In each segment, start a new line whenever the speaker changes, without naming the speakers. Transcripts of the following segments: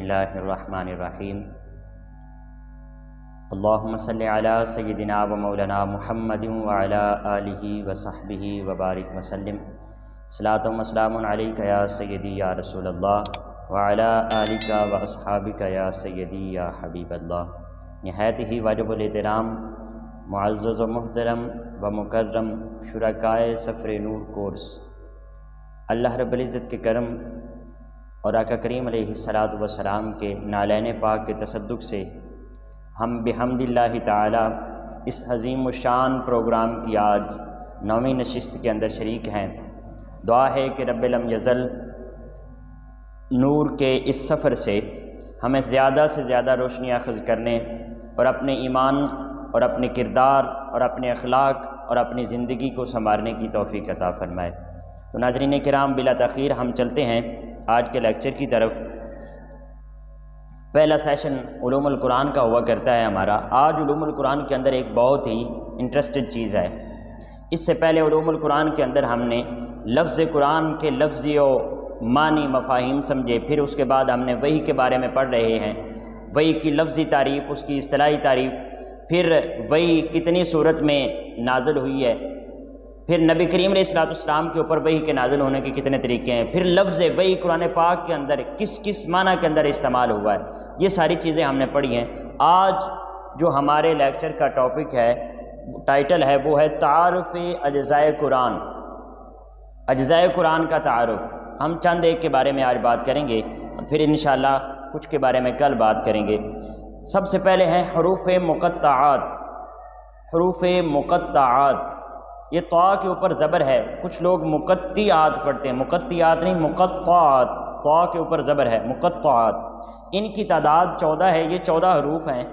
اللہ الرحمن الرحیم اللہم صلی علی سیدنا و مولانا محمد وعلی آلہ وصحبہ وبارک وسلم صلاۃ و سلام علیک یا سیدی یا رسول اللہ وعلی آلک و اصحابک یا سیدی یا حبیب اللہ۔ نہایت ہی واجب الاحترام معزز و محترم و مکرم شرکائے سفر نور کورس، اللہ رب العزت کے کرم اور آقا کریم علیہ الصلاۃ والسلام کے نالین پاک کے تصدق سے ہم بحمد اللہ تعالی اس عظیم الشان پروگرام کی آج 9ویں نشست کے اندر شریک ہیں۔ دعا ہے کہ رب لم یزل نور کے اس سفر سے ہمیں زیادہ سے زیادہ روشنی اخذ کرنے اور اپنے ایمان اور اپنے کردار اور اپنے اخلاق اور اپنی زندگی کو سنوارنے کی توفیق عطا فرمائے۔ تو ناظرین کرام، بلا تاخیر ہم چلتے ہیں آج کے لیکچر کی طرف۔ پہلا سیشن علوم القرآن کا ہوا کرتا ہے ہمارا۔ آج علوم القرآن کے اندر ایک بہت ہی انٹرسٹڈ چیز ہے۔ اس سے پہلے علوم القرآن کے اندر ہم نے لفظ قرآن کے لفظی و معنی مفاہیم سمجھے، پھر اس کے بعد ہم نے وحی کے بارے میں پڑھ رہے ہیں، وحی کی لفظی تعریف، اس کی اصطلاحی تعریف، پھر وحی کتنی صورت میں نازل ہوئی ہے، پھر نبی کریم علیہ الصلوۃ والسلام کے اوپر وحی کے نازل ہونے کے کتنے طریقے ہیں، پھر لفظ وحی قرآن پاک کے اندر کس کس معنی کے اندر استعمال ہوا ہے، یہ ساری چیزیں ہم نے پڑھی ہیں۔ آج جو ہمارے لیکچر کا ٹاپک ہے، ٹائٹل ہے، وہ ہے تعارف اجزائے قرآن، اجزائے قرآن کا تعارف۔ ہم چند ایک کے بارے میں آج بات کریں گے، پھر انشاءاللہ کچھ کے بارے میں کل بات کریں گے۔ سب سے پہلے ہیں حروف مقطعات۔ حروف مقطعات، یہ طا کے اوپر زبر ہے، کچھ لوگ مقطعات پڑھتے ہیں، مقطعات نہیں، مقطعات، طا کے اوپر زبر ہے، مقطعات۔ ان کی تعداد 14 ہے، یہ 14 حروف ہیں۔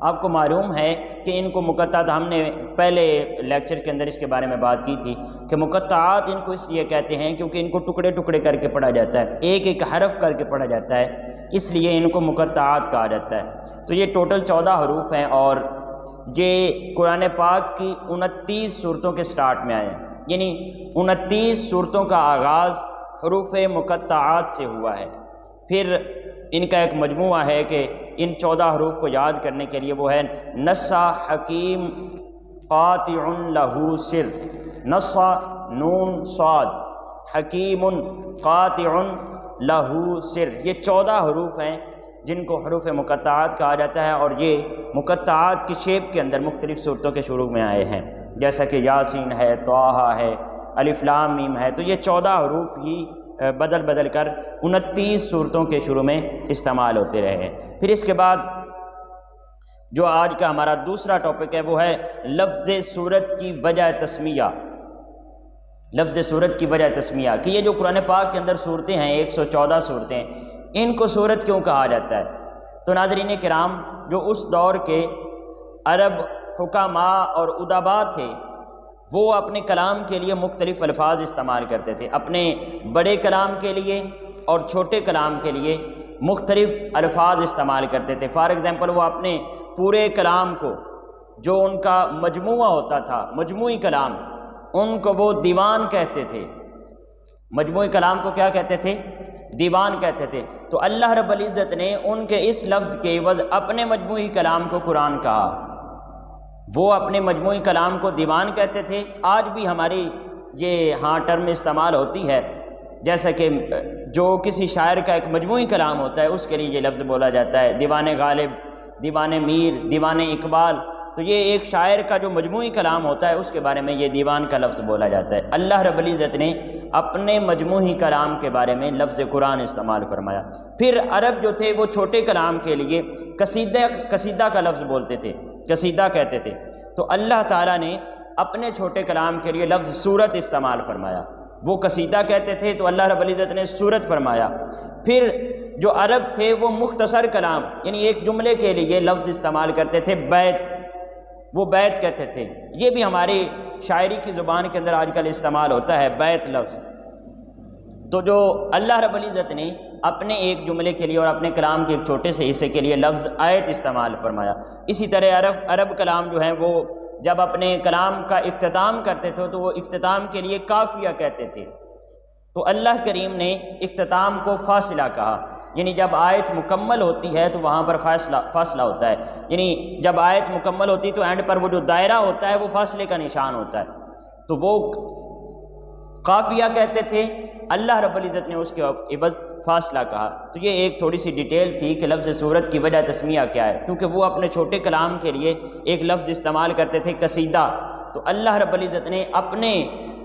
آپ کو معلوم ہے کہ ان کو مقطعات، ہم نے پہلے لیکچر کے اندر اس کے بارے میں بات کی تھی کہ مقطعات ان کو اس لیے کہتے ہیں کیونکہ ان کو ٹکڑے ٹکڑے کر کے پڑھا جاتا ہے، ایک ایک حرف کر کے پڑھا جاتا ہے، اس لیے ان کو مقطعات کہا جاتا ہے۔ تو یہ ٹوٹل 14 حروف ہیں اور یہ قرآن پاک کی 29 صورتوں کے سٹارٹ میں آئے ہیں، یعنی 29 صورتوں کا آغاز حروف مقطعات سے ہوا ہے۔ پھر ان کا ایک مجموعہ ہے کہ ان 14 حروف کو یاد کرنے کے لیے وہ ہے نصا حکیم قاطع لہو سر، نصا نون صاد حکیم قاطع لہو سر، یہ 14 حروف ہیں جن کو حروف مقطعات کہا جاتا ہے، اور یہ مقطعات کی شیپ کے اندر مختلف صورتوں کے شروع میں آئے ہیں، جیسا کہ یاسین ہے، طٰہٰ ہے، الف لام میم ہے۔ تو یہ 14 حروف ہی بدل بدل کر 29 صورتوں کے شروع میں استعمال ہوتے رہے ہیں۔ پھر اس کے بعد جو آج کا ہمارا دوسرا ٹاپک ہے وہ ہے لفظ صورت کی وجہ تسمیہ۔ لفظ صورت کی وجہ تسمیہ کہ یہ جو قرآن پاک کے اندر صورتیں ہیں، 114 صورتیں، ان کو صورت کیوں کہا جاتا ہے؟ تو ناظرین کرام، جو اس دور کے عرب حکماء اور ادباء تھے، وہ اپنے کلام کے لیے مختلف الفاظ استعمال کرتے تھے، اپنے بڑے کلام کے لیے اور چھوٹے کلام کے لیے مختلف الفاظ استعمال کرتے تھے۔ فار ایگزامپل، وہ اپنے پورے کلام کو، جو ان کا مجموعہ ہوتا تھا، مجموعی کلام، ان کو وہ دیوان کہتے تھے۔ مجموعی کلام کو کیا کہتے تھے؟ دیوان کہتے تھے۔ تو اللہ رب العزت نے ان کے اس لفظ کے عوض اپنے مجموعی کلام کو قرآن کہا۔ وہ اپنے مجموعی کلام کو دیوان کہتے تھے۔ آج بھی ہماری یہ ٹرم استعمال ہوتی ہے، جیسا کہ جو کسی شاعر کا ایک مجموعی کلام ہوتا ہے، اس کے لیے یہ لفظ بولا جاتا ہے، دیوان غالب، دیوان میر، دیوان اقبال۔ تو یہ ایک شاعر کا جو مجموعی کلام ہوتا ہے، اس کے بارے میں یہ دیوان کا لفظ بولا جاتا ہے۔ اللہ رب العزت نے اپنے مجموعی کلام کے بارے میں لفظ قرآن استعمال فرمایا۔ پھر عرب جو تھے وہ چھوٹے کلام کے لیے قصیدہ کا لفظ بولتے تھے، قصیدہ کہتے تھے۔ تو اللہ تعالیٰ نے اپنے چھوٹے کلام کے لیے لفظ سورت استعمال فرمایا۔ وہ قصیدہ کہتے تھے تو اللہ رب العزت نے سورت فرمایا۔ پھر جو عرب تھے وہ مختصر کلام، یعنی ایک جملے کے لیے لفظ استعمال کرتے تھے، بیت، وہ بیت کہتے تھے۔ یہ بھی ہماری شاعری کی زبان کے اندر آج کل استعمال ہوتا ہے، بیت لفظ۔ تو جو اللہ رب العزت نے اپنے ایک جملے کے لیے اور اپنے کلام کے ایک چھوٹے سے حصے کے لیے لفظ آیت استعمال فرمایا۔ اسی طرح عرب کلام جو ہیں وہ جب اپنے کلام کا اختتام کرتے تھے تو وہ اختتام کے لیے کافیہ کہتے تھے۔ تو اللہ کریم نے اختتام کو فاصلہ کہا، یعنی جب آیت مکمل ہوتی ہے تو وہاں پر فاصلہ ہوتا ہے، یعنی جب آیت مکمل ہوتی ہے تو اینڈ پر وہ جو دائرہ ہوتا ہے وہ فاصلے کا نشان ہوتا ہے، تو وہ قافیہ کہتے تھے، اللہ رب العزت نے اس کے عوض فاصلہ کہا۔ تو یہ ایک تھوڑی سی ڈیٹیل تھی کہ لفظ سورت کی وجہ تسمیہ کیا ہے، کیونکہ وہ اپنے چھوٹے کلام کے لیے ایک لفظ استعمال کرتے تھے قصیدہ، تو اللہ رب العزت نے اپنے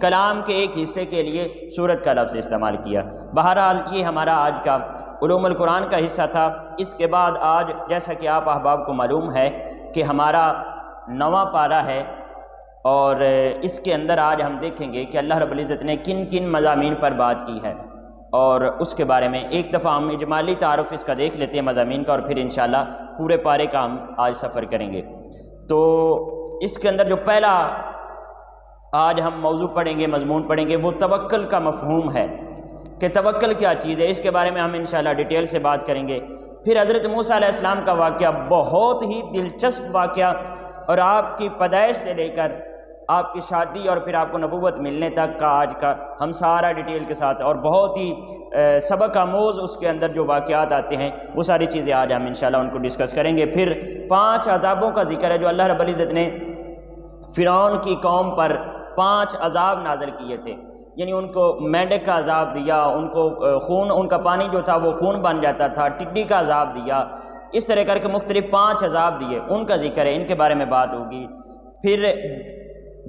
کلام کے ایک حصے کے لیے سورت کا لفظ استعمال کیا۔ بہرحال یہ ہمارا آج کا علوم القرآن کا حصہ تھا۔ اس کے بعد آج جیسا کہ آپ احباب کو معلوم ہے کہ ہمارا 9واں پارہ ہے، اور اس کے اندر آج ہم دیکھیں گے کہ اللہ رب العزت نے کن کن مضامین پر بات کی ہے، اور اس کے بارے میں ایک دفعہ ہم اجمالی تعارف اس کا دیکھ لیتے ہیں مضامین کا، اور پھر انشاءاللہ پورے پارے کا ہم آج سفر کریں گے۔ تو اس کے اندر جو پہلا آج ہم موضوع پڑھیں گے، مضمون پڑھیں گے، وہ توکل کا مفہوم ہے کہ توکل کیا چیز ہے، اس کے بارے میں ہم انشاءاللہ ڈیٹیل سے بات کریں گے۔ پھر حضرت موسیٰ علیہ السلام کا واقعہ، بہت ہی دلچسپ واقعہ، اور آپ کی پیدائش سے لے کر آپ کی شادی اور پھر آپ کو نبوت ملنے تک کا آج کا ہم سارا ڈیٹیل کے ساتھ، اور بہت ہی سبق آموز اس کے اندر جو واقعات آتے ہیں وہ ساری چیزیں آج ہم انشاءاللہ ان کو ڈسکس کریں گے۔ پھر 5 عذابوں کا ذکر ہے جو اللہ رب العزت نے فرعون کی قوم پر 5 عذاب نازل کیے تھے، یعنی ان کو مینڈک کا عذاب دیا، ان کو خون، ان کا پانی جو تھا وہ خون بن جاتا تھا، ٹڈی کا عذاب دیا، اس طرح کر کے مختلف 5 عذاب دیے، ان کا ذکر ہے، ان کے بارے میں بات ہوگی۔ پھر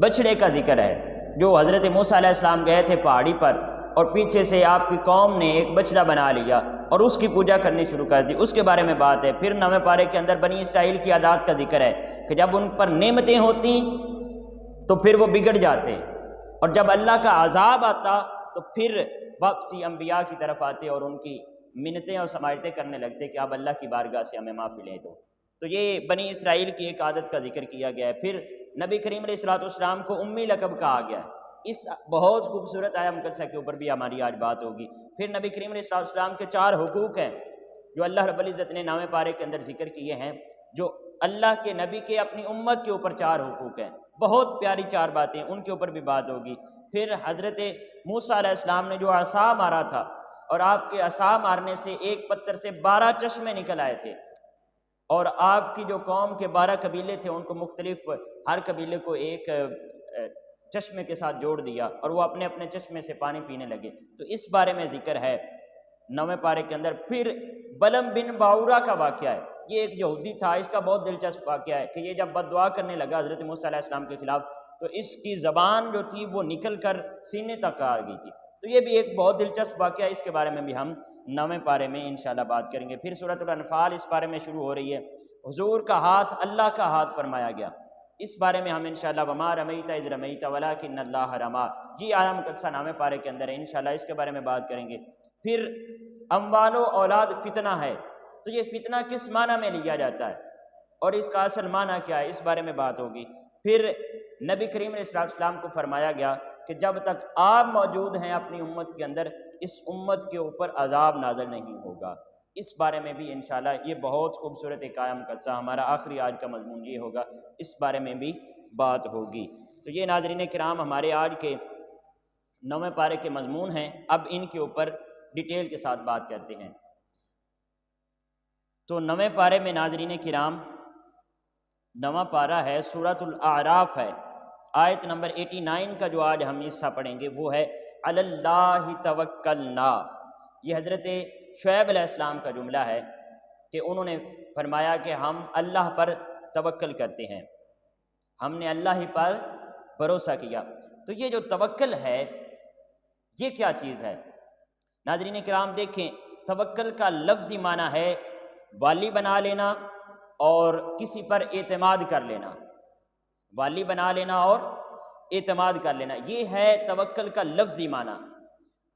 بچڑے کا ذکر ہے، جو حضرت موسیٰ علیہ السلام گئے تھے پہاڑی پر، اور پیچھے سے آپ کی قوم نے ایک بچڑا بنا لیا اور اس کی پوجا کرنی شروع کر دی، اس کے بارے میں بات ہے۔ پھر 9ویں پارے کے اندر بنی اسرائیل کی عادات کا ذکر ہے کہ جب ان پر نعمتیں ہوتی تو پھر وہ بگڑ جاتے، اور جب اللہ کا عذاب آتا تو پھر واپسی انبیاء کی طرف آتے اور ان کی منتیں اور سماجتیں کرنے لگتے کہ اب اللہ کی بارگاہ سے ہمیں معافی لے دو۔ تو یہ بنی اسرائیل کی ایک عادت کا ذکر کیا گیا ہے۔ پھر نبی کریم علیہ السلام کو امی لقب کہا گیا ہے، اس بہت خوبصورت آیہ مقدسہ کے اوپر بھی ہماری آج بات ہوگی۔ پھر نبی کریم علیہ السلام کے 4 حقوق ہیں جو اللہ رب العزت نے 9ویں پارے کے اندر ذکر کیے ہیں، جو اللہ کے نبی کے اپنی امت کے اوپر 4 حقوق ہیں، بہت پیاری 4 باتیں، ان کے اوپر بھی بات ہوگی۔ پھر حضرت موسیٰ علیہ السلام نے جو عصا مارا تھا، اور آپ کے عصا مارنے سے ایک پتھر سے 12 چشمے نکل آئے تھے، اور آپ کی جو قوم کے 12 قبیلے تھے ان کو مختلف، ہر قبیلے کو ایک چشمے کے ساتھ جوڑ دیا اور وہ اپنے اپنے چشمے سے پانی پینے لگے، تو اس بارے میں ذکر ہے 9ویں پارے کے اندر۔ پھر بلم بن باورا کا واقعہ ہے، یہ ایک یہودی تھا، اس کا بہت دلچسپ واقعہ ہے کہ یہ جب بد دعا کرنے لگا حضرت موسیٰ علیہ السلام کے خلاف تو اس کی زبان جو تھی وہ نکل کر سینے تک آ گئی تھی، تو یہ بھی ایک بہت دلچسپ واقعہ ہے، اس کے بارے میں بھی ہم 9ویں پارے میں انشاءاللہ بات کریں گے۔ پھر سورۃ الانفال اس بارے میں شروع ہو رہی ہے، حضور کا ہاتھ اللہ کا ہاتھ فرمایا گیا، اس بارے میں ہم انشاءاللہ وما رمیت اذ رمیت ولکن اللہ رمی، جی آیہ مقدسہ 9ویں پارے کے اندر ہے، انشاءاللہ اس کے بارے میں بات کریں گے۔ پھر اموال و اولاد فتنہ ہے، تو یہ فتنہ کس معنی میں لیا جاتا ہے اور اس کا اصل معنی کیا ہے، اس بارے میں بات ہوگی۔ پھر نبی کریم علیہ السلام کو فرمایا گیا کہ جب تک آپ موجود ہیں اپنی امت کے اندر، اس امت کے اوپر عذاب نازل نہیں ہوگا، اس بارے میں بھی انشاءاللہ یہ بہت خوبصورت ایک آیہ مقدسہ، ہمارا آخری آج کا مضمون یہ ہوگا، اس بارے میں بھی بات ہوگی۔ تو یہ ناظرین کرام ہمارے آج کے 9ویں پارے کے مضمون ہیں، اب ان کے اوپر ڈیٹیل کے ساتھ بات کرتے ہیں۔ تو 9ویں پارے میں ناظرین کرام 9واں پارہ ہے، سورۃ الاعراف ہے، آیت نمبر 89 کا جو آج ہم حصہ پڑھیں گے وہ ہے علی اللہ توکلنا۔ یہ حضرت شعیب علیہ السلام کا جملہ ہے کہ انہوں نے فرمایا کہ ہم اللہ پر توکل کرتے ہیں، ہم نے اللہ ہی پر بھروسہ کیا۔ تو یہ جو توکل ہے یہ کیا چیز ہے ناظرین کرام؟ دیکھیں، توکل کا لفظی معنی ہے والی بنا لینا اور کسی پر اعتماد کر لینا، والی بنا لینا اور اعتماد کر لینا، یہ ہے توکل کا لفظی معنی۔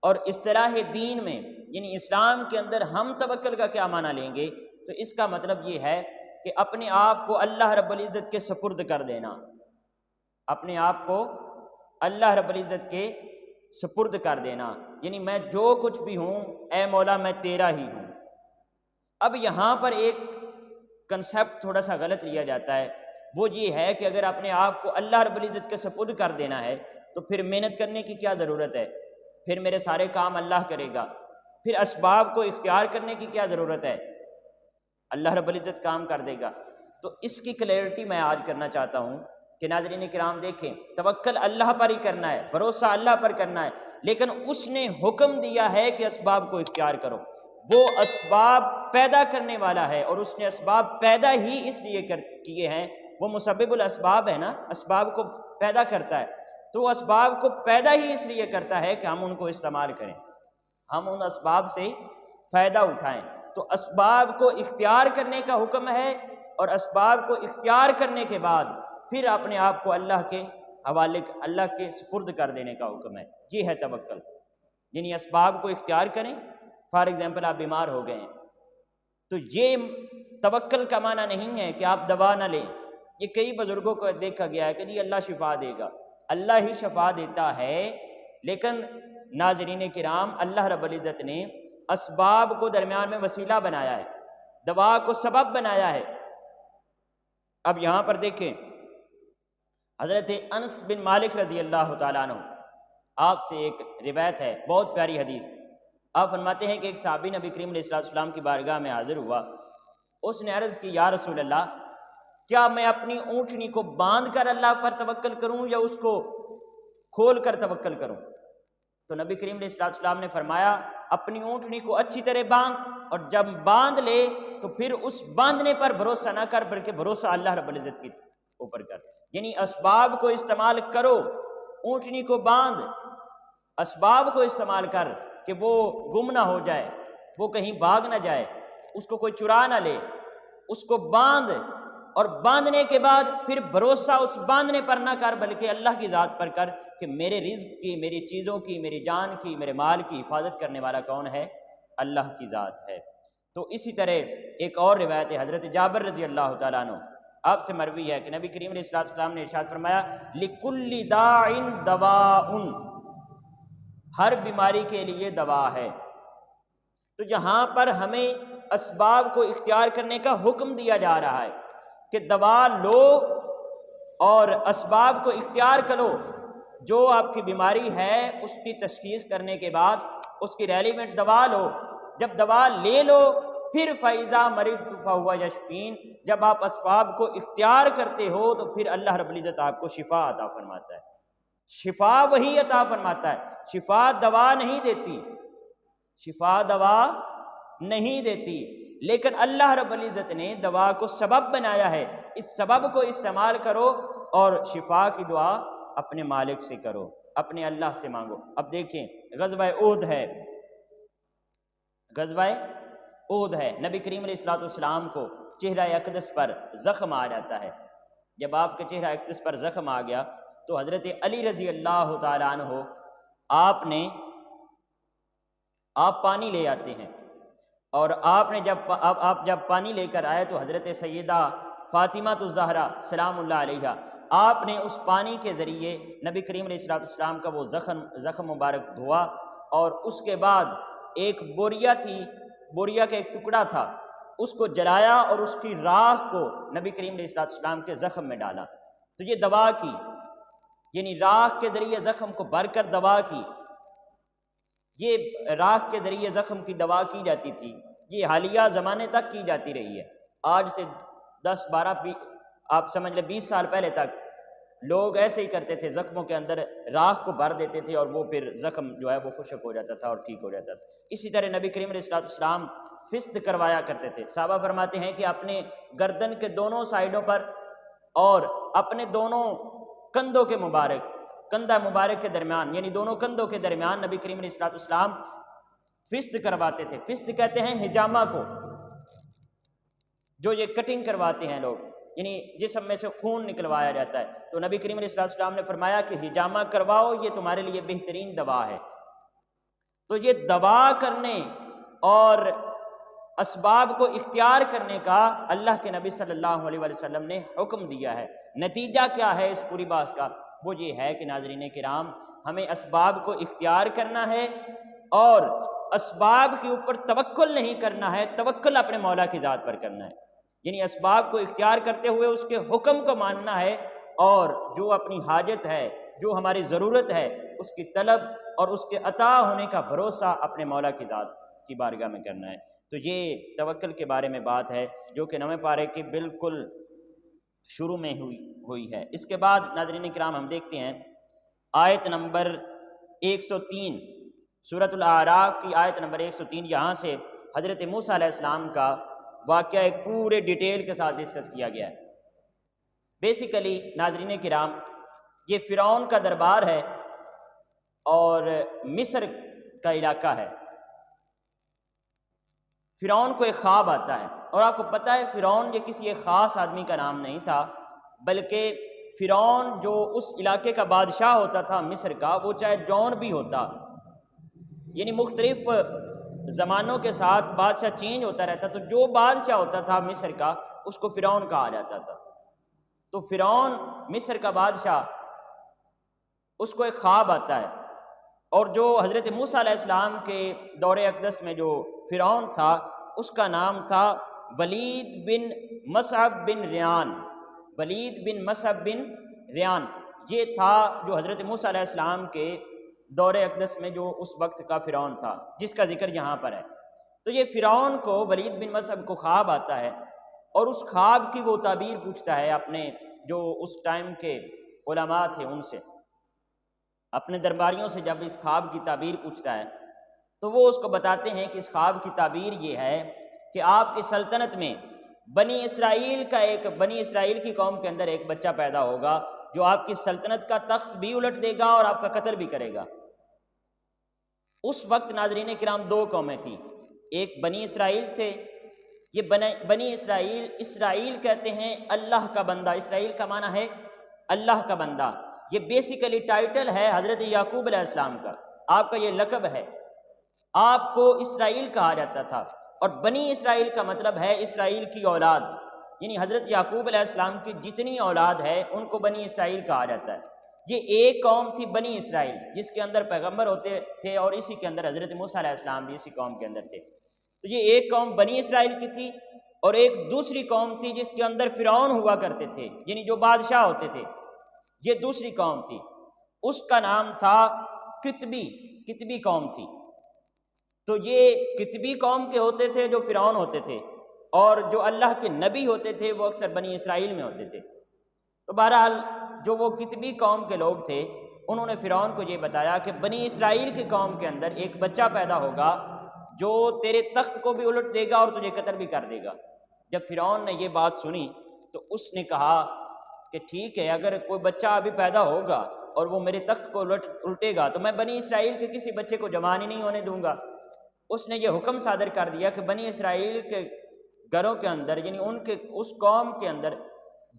اور اصطلاح دین میں یعنی اسلام کے اندر ہم توکل کا کیا معنی لیں گے تو اس کا مطلب یہ ہے کہ اپنے آپ کو اللہ رب العزت کے سپرد کر دینا، اپنے آپ کو اللہ رب العزت کے سپرد کر دینا، یعنی میں جو کچھ بھی ہوں اے مولا میں تیرا ہی ہوں۔ اب یہاں پر ایک کنسیپٹ تھوڑا سا غلط لیا جاتا ہے، وہ یہ ہے کہ اگر اپنے آپ کو اللہ رب العزت کے سپرد کر دینا ہے تو پھر محنت کرنے کی کیا ضرورت ہے، پھر میرے سارے کام اللہ کرے گا، پھر اسباب کو اختیار کرنے کی کیا ضرورت ہے؟ اللہ رب العزت کام کر دے گا۔ تو اس کی کلیئرٹی میں آج کرنا چاہتا ہوں کہ ناظرین کرام دیکھیں، توکل اللہ پر ہی کرنا ہے، بھروسہ اللہ پر کرنا ہے، لیکن اس نے حکم دیا ہے کہ اسباب کو اختیار کرو۔ وہ اسباب پیدا کرنے والا ہے، اور اس نے اسباب پیدا ہی اس لیے کیے ہیں، وہ مسبب الاسباب ہے نا، اسباب کو پیدا کرتا ہے، تو وہ اسباب کو پیدا ہی اس لیے کرتا ہے کہ ہم ان کو استعمال کریں، ہم ان اسباب سے فائدہ اٹھائیں۔ تو اسباب کو اختیار کرنے کا حکم ہے، اور اسباب کو اختیار کرنے کے بعد پھر اپنے آپ کو اللہ کے حوالے، اللہ کے سپرد کر دینے کا حکم ہے۔ یہ ہے توکل، یعنی اسباب کو اختیار کریں۔ فار ایگزامپل آپ بیمار ہو گئے ہیں، تو یہ توکل کا معنی نہیں ہے کہ آپ دوا نہ لیں۔ یہ کئی بزرگوں کو دیکھا گیا ہے کہ جی اللہ شفا دے گا، اللہ ہی شفا دیتا ہے، لیکن ناظرین کرام اللہ رب العزت نے اسباب کو درمیان میں وسیلہ بنایا ہے، دوا کو سبب بنایا ہے۔ اب یہاں پر دیکھیں، حضرت انس بن مالک رضی اللہ تعالیٰ عنہ، آپ سے ایک روایت ہے، بہت پیاری حدیث۔ آپ فرماتے ہیں کہ ایک صحابی نبی کریم علیہ السلام کی بارگاہ میں حاضر ہوا، اس نے عرض کی یا رسول اللہ، کیا میں اپنی اونٹنی کو باندھ کر اللہ پر توکل کروں یا اس کو کھول کر توکل کروں؟ تو نبی کریم علیہ السلام نے فرمایا اپنی اونٹنی کو اچھی طرح باندھ، اور جب باندھ لے تو پھر اس باندھنے پر بھروسہ نہ کر بلکہ بھروسہ اللہ رب العزت کے اوپر کر۔ یعنی اسباب کو استعمال کرو، اونٹنی کو باندھ، اسباب کو استعمال کر کہ وہ گم نہ ہو جائے، وہ کہیں بھاگ نہ جائے، اس کو کوئی چرا نہ لے، اس کو باندھ، اور باندھنے کے بعد پھر بھروسہ اس باندھنے پر نہ کر بلکہ اللہ کی ذات پر کر کہ میرے رزق کی، میری چیزوں کی، میری جان کی، میرے مال کی حفاظت کرنے والا کون ہے؟ اللہ کی ذات ہے۔ تو اسی طرح ایک اور روایت ہے حضرت جابر رضی اللہ تعالیٰ عنہ، آپ سے مروی ہے کہ نبی کریم علیہ السلام نے ارشاد فرمایا لِكُلِّ دَاعٍ دَوَاءٌ، ہر بیماری کے لیے دوا ہے۔ تو یہاں پر ہمیں اسباب کو اختیار کرنے کا حکم دیا جا رہا ہے کہ دوا لو اور اسباب کو اختیار کرو۔ جو آپ کی بیماری ہے اس کی تشخیص کرنے کے بعد اس کی ریلیونٹ دوا لو، جب دوا لے لو پھر فَإِذَا مَرِضْتُ فَهُوَ يَشْفِينِ، جب آپ اسباب کو اختیار کرتے ہو تو پھر اللہ رب العزت آپ کو شفا عطا فرماتا ہے۔ شفا وہی عطا فرماتا ہے، شفا دوا نہیں دیتی، شفا دوا نہیں دیتی، لیکن اللہ رب العزت نے دوا کو سبب بنایا ہے، اس سبب کو استعمال کرو اور شفا کی دعا اپنے مالک سے کرو، اپنے اللہ سے مانگو۔ اب دیکھیں غزوہ احد ہے، غزوہ احد ہے، نبی کریم علیہ السلام کو چہرہ اقدس پر زخم آ جاتا ہے۔ جب آپ کے چہرہ اقدس پر زخم آ گیا تو حضرت علی رضی اللہ تعالیٰ عنہ آپ پانی لے آتے ہیں، اور آپ جب پانی لے کر آئے تو حضرت سیدہ فاطمہ الزہرا سلام اللہ علیہا، آپ نے اس پانی کے ذریعے نبی کریم علیہ السلام کا وہ زخم مبارک دھوا، اور اس کے بعد ایک بوریا تھی، بوریا کا ایک ٹکڑا تھا، اس کو جلایا اور اس کی راکھ کو نبی کریم علیہ السلام کے زخم میں ڈالا۔ تو یہ دوا کی، یعنی راکھ کے ذریعے زخم کو بھر کر دوا کی، یہ راکھ کے ذریعے زخم کی دوا کی جاتی تھی، یہ حالیہ زمانے تک کی جاتی رہی ہے۔ آج سے 10-12 آپ سمجھ لیں 20 سال پہلے تک لوگ ایسے ہی کرتے تھے، زخموں کے اندر راکھ کو بھر دیتے تھے اور وہ پھر زخم جو ہے وہ خشک ہو جاتا تھا اور ٹھیک ہو جاتا تھا۔ اسی طرح نبی کریم علیہ السلام فست کروایا کرتے تھے۔ صحابہ فرماتے ہیں کہ اپنے گردن کے دونوں سائیڈوں پر اور اپنے دونوں کندھوں کے کندھا مبارک کے درمیان، یعنی دونوں کندھوں کے درمیان نبی کریم علیہ السلام فست کرواتے تھے۔ فست کہتے ہیں حجامہ کو، جو یہ کٹنگ کرواتے ہیں لوگ، یعنی جسم میں سے خون نکلوایا جاتا ہے۔ تو نبی کریم علیہ السلام نے فرمایا کہ حجامہ کرواؤ، یہ تمہارے لیے بہترین دوا ہے۔ تو یہ دوا کرنے اور اسباب کو اختیار کرنے کا اللہ کے نبی صلی اللہ علیہ وسلم نے حکم دیا ہے۔ نتیجہ کیا ہے اس پوری بات کا؟ وہ یہ ہے کہ ناظرین کرام، ہمیں اسباب کو اختیار کرنا ہے اور اسباب کے اوپر توکل نہیں کرنا ہے، توکل اپنے مولا کی ذات پر کرنا ہے۔ یعنی اسباب کو اختیار کرتے ہوئے اس کے حکم کو ماننا ہے، اور جو اپنی حاجت ہے، جو ہماری ضرورت ہے، اس کی طلب اور اس کے عطا ہونے کا بھروسہ اپنے مولا کی ذات کی بارگاہ میں کرنا ہے۔ تو یہ توکل کے بارے میں بات ہے جو کہ 9ویں پارے کے بالکل شروع میں ہوئی ہے۔ اس کے بعد ناظرین کرام ہم دیکھتے ہیں آیت نمبر 103، سورۃ الاعراف کی آیت نمبر 103۔ یہاں سے حضرت موسیٰ علیہ السلام کا واقعہ ایک پورے ڈیٹیل کے ساتھ ڈسکس کیا گیا ہے۔ بیسیکلی ناظرین کرام یہ فرعون کا دربار ہے اور مصر کا علاقہ ہے۔ فرعون کو ایک خواب آتا ہے، اور آپ کو پتہ ہے فرعون یہ کسی ایک خاص آدمی کا نام نہیں تھا، بلکہ فرعون جو اس علاقے کا بادشاہ ہوتا تھا مصر کا، وہ چاہے جون بھی ہوتا، یعنی مختلف زمانوں کے ساتھ بادشاہ چینج ہوتا رہتا، تو جو بادشاہ ہوتا تھا مصر کا اس کو فرعون کہا جاتا تھا۔ تو فرعون مصر کا بادشاہ، اس کو ایک خواب آتا ہے، اور جو حضرت موسیٰ علیہ السلام کے دور اقدس میں جو فرعون تھا اس کا نام تھا ولید بن مصعب بن ریان۔ ولید بن مصعب بن ریان یہ تھا جو حضرت موسیٰ علیہ السلام کے دور اقدس میں جو اس وقت کا فرعون تھا، جس کا ذکر یہاں پر ہے۔ تو یہ فرعون کو، ولید بن مصعب کو خواب آتا ہے، اور اس خواب کی وہ تعبیر پوچھتا ہے اپنے جو اس ٹائم کے علماء تھے ان سے، اپنے درباریوں سے جب اس خواب کی تعبیر پوچھتا ہے تو وہ اس کو بتاتے ہیں کہ اس خواب کی تعبیر یہ ہے کہ آپ کی سلطنت میں بنی اسرائیل کی قوم کے اندر ایک بچہ پیدا ہوگا جو آپ کی سلطنت کا تخت بھی الٹ دے گا اور آپ کا قتل بھی کرے گا۔ اس وقت ناظرین کرام دو قومیں تھیں، ایک بنی اسرائیل تھے۔ یہ بنی اسرائیل کہتے ہیں اللہ کا بندہ، اسرائیل کا معنی ہے اللہ کا بندہ۔ یہ بیسیکلی ٹائٹل ہے حضرت یعقوب علیہ السلام کا، آپ کا یہ لقب ہے، آپ کو اسرائیل کہا جاتا تھا، اور بنی اسرائیل کا مطلب ہے اسرائیل کی اولاد، یعنی حضرت یعقوب علیہ السلام کی جتنی اولاد ہے ان کو بنی اسرائیل کہا جاتا ہے۔ یہ ایک قوم تھی بنی اسرائیل جس کے اندر پیغمبر ہوتے تھے، اور اسی کے اندر حضرت موسیٰ علیہ السلام بھی اسی قوم کے اندر تھے۔ تو یہ ایک قوم بنی اسرائیل کی تھی، اور ایک دوسری قوم تھی جس کے اندر فرعون ہوا کرتے تھے، یعنی جو بادشاہ ہوتے تھے، یہ دوسری قوم تھی، اس کا نام تھا کتبی قوم تھی۔ تو یہ کتبی قوم کے ہوتے تھے جو فرعون ہوتے تھے، اور جو اللہ کے نبی ہوتے تھے وہ اکثر بنی اسرائیل میں ہوتے تھے۔ تو بہرحال جو وہ کتبی قوم کے لوگ تھے انہوں نے فرعون کو یہ بتایا کہ بنی اسرائیل کی قوم کے اندر ایک بچہ پیدا ہوگا جو تیرے تخت کو بھی الٹ دے گا اور تجھے قتل بھی کر دے گا۔ جب فرعون نے یہ بات سنی تو اس نے کہا کہ ٹھیک ہے، اگر کوئی بچہ ابھی پیدا ہوگا اور وہ میرے تخت کو الٹے گا تو میں بنی اسرائیل کے کسی بچے کو جوان ہی نہیں ہونے دوں گا۔ اس نے یہ حکم صادر کر دیا کہ بنی اسرائیل کے گھروں کے اندر، یعنی ان کے اس قوم کے اندر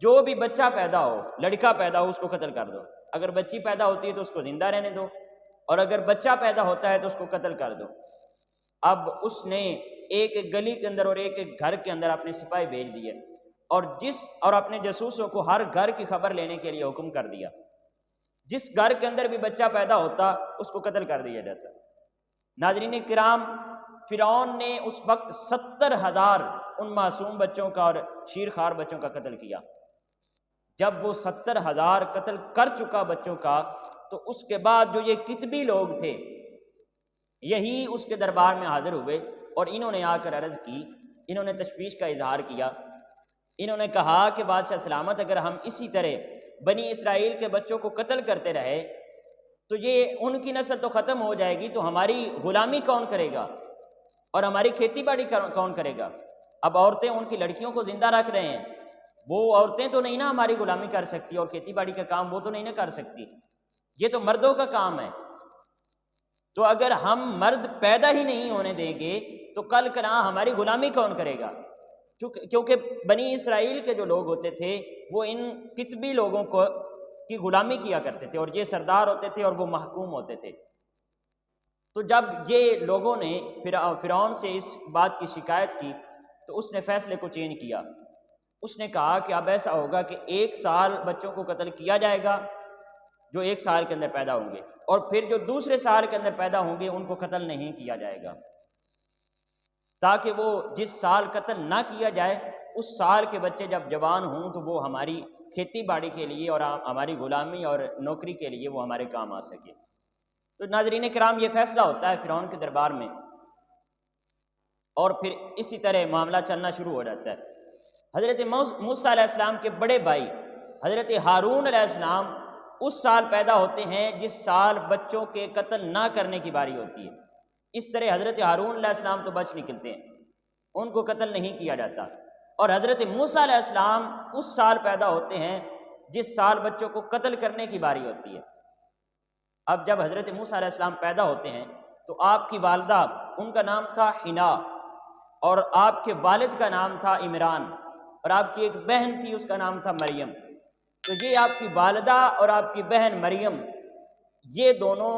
جو بھی بچہ پیدا ہو، لڑکا پیدا ہو، اس کو قتل کر دو۔ اگر بچی پیدا ہوتی ہے تو اس کو زندہ رہنے دو، اور اگر بچہ پیدا ہوتا ہے تو اس کو قتل کر دو۔ اب اس نے ایک ایک گلی کے اندر اور ایک ایک گھر کے اندر اپنے سپاہی بھیج دیے، اور اپنے جاسوسوں کو ہر گھر کی خبر لینے کے لیے حکم کر دیا، جس گھر کے اندر بھی بچہ پیدا ہوتا اس کو قتل کر دیا جاتا۔ ناظرین کرام، فرعون نے اس وقت 70,000 ان معصوم بچوں کا اور شیرخوار بچوں کا قتل کیا۔ جب وہ 70,000 قتل کر چکا بچوں کا، تو اس کے بعد جو یہ کتبی لوگ تھے یہی اس کے دربار میں حاضر ہوئے، اور انہوں نے آ کر عرض کی، انہوں نے تشویش کا اظہار کیا۔ انہوں نے کہا کہ بادشاہ سلامت، اگر ہم اسی طرح بنی اسرائیل کے بچوں کو قتل کرتے رہے تو یہ ان کی نسل تو ختم ہو جائے گی، تو ہماری غلامی کون کرے گا اور ہماری کھیتی باڑی کون کرے گا؟ اب عورتیں ان کی لڑکیوں کو زندہ رکھ رہے ہیں، وہ عورتیں تو نہیں نا ہماری غلامی کر سکتی، اور کھیتی باڑی کا کام وہ تو نہیں نا کر سکتی، یہ تو مردوں کا کام ہے۔ تو اگر ہم مرد پیدا ہی نہیں ہونے دیں گے تو کل کنا ہماری غلامی کون کرے گا؟ کیونکہ بنی اسرائیل کے جو لوگ ہوتے تھے وہ ان کتبی لوگوں کی غلامی کیا کرتے تھے، اور یہ سردار ہوتے تھے اور وہ محکوم ہوتے تھے۔ تو جب یہ لوگوں نے فرعون سے اس بات کی شکایت کی تو اس نے فیصلے کو چینج کیا۔ اس نے کہا کہ اب ایسا ہوگا کہ 1 سال بچوں کو قتل کیا جائے گا جو 1 سال کے اندر پیدا ہوں گے، اور پھر جو دوسرے سال کے اندر پیدا ہوں گے ان کو قتل نہیں کیا جائے گا، تاکہ وہ جس سال قتل نہ کیا جائے اس سال کے بچے جب جوان ہوں تو وہ ہماری کھیتی باڑی کے لیے اور ہماری غلامی اور نوکری کے لیے وہ ہمارے کام آ سکے۔ تو ناظرین کرام، یہ فیصلہ ہوتا ہے فرعون کے دربار میں، اور پھر اسی طرح معاملہ چلنا شروع ہو جاتا ہے۔ حضرت موسیٰ علیہ السلام کے بڑے بھائی حضرت ہارون علیہ السلام اس سال پیدا ہوتے ہیں جس سال بچوں کے قتل نہ کرنے کی باری ہوتی ہے۔ اس طرح حضرت ہارون علیہ السلام تو بچ نکلتے ہیں، ان کو قتل نہیں کیا جاتا، اور حضرت موسیٰ علیہ السلام اس سال پیدا ہوتے ہیں جس سال بچوں کو قتل کرنے کی باری ہوتی ہے۔ اب جب حضرت موسیٰ علیہ السلام پیدا ہوتے ہیں تو آپ کی والدہ، ان کا نام تھا حنا، اور آپ کے والد کا نام تھا عمران، اور آپ کی ایک بہن تھی، اس کا نام تھا مریم۔ تو یہ آپ کی والدہ اور آپ کی بہن مریم، یہ دونوں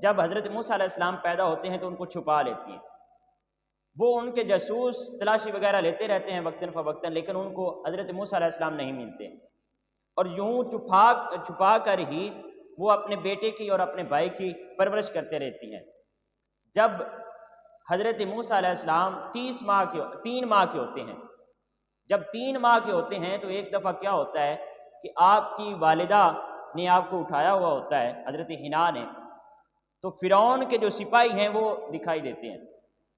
جب حضرت موسیٰ علیہ السلام پیدا ہوتے ہیں تو ان کو چھپا لیتی ہیں۔ وہ ان کے جاسوس تلاشی وغیرہ لیتے رہتے ہیں وقتاً فوقتاً، لیکن ان کو حضرت موسیٰ علیہ السلام نہیں ملتے، اور یوں چھپا کر ہی وہ اپنے بیٹے کی اور اپنے بھائی کی پرورش کرتے رہتی ہیں۔ جب حضرت موسیٰ علیہ السلام 3 ماہ کے ہوتے ہیں، جب 3 ماہ کے ہوتے ہیں تو ایک دفعہ کیا ہوتا ہے کہ آپ کی والدہ نے آپ کو اٹھایا ہوا ہوتا ہے، حضرت حنا نے، تو فرعون کے جو سپاہی ہیں وہ دکھائی دیتے ہیں،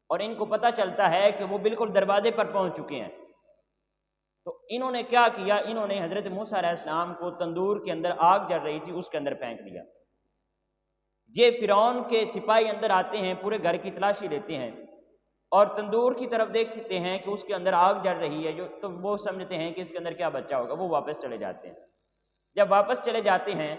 اور ان کو پتہ چلتا ہے کہ وہ بالکل دروازے پر پہنچ چکے ہیں۔ تو انہوں نے کیا کیا، انہوں نے حضرت موسیٰ علیہ السلام کو تندور کے اندر آگ جل رہی تھی اس کے اندر پھینک دیا۔ یہ فرعون کے سپاہی اندر آتے ہیں، پورے گھر کی تلاشی لیتے ہیں، اور تندور کی طرف دیکھتے ہیں کہ اس کے اندر آگ جل رہی ہے، تو وہ سمجھتے ہیں کہ اس کے اندر کیا بچہ ہوگا، وہ واپس چلے جاتے ہیں۔ جب واپس چلے جاتے ہیں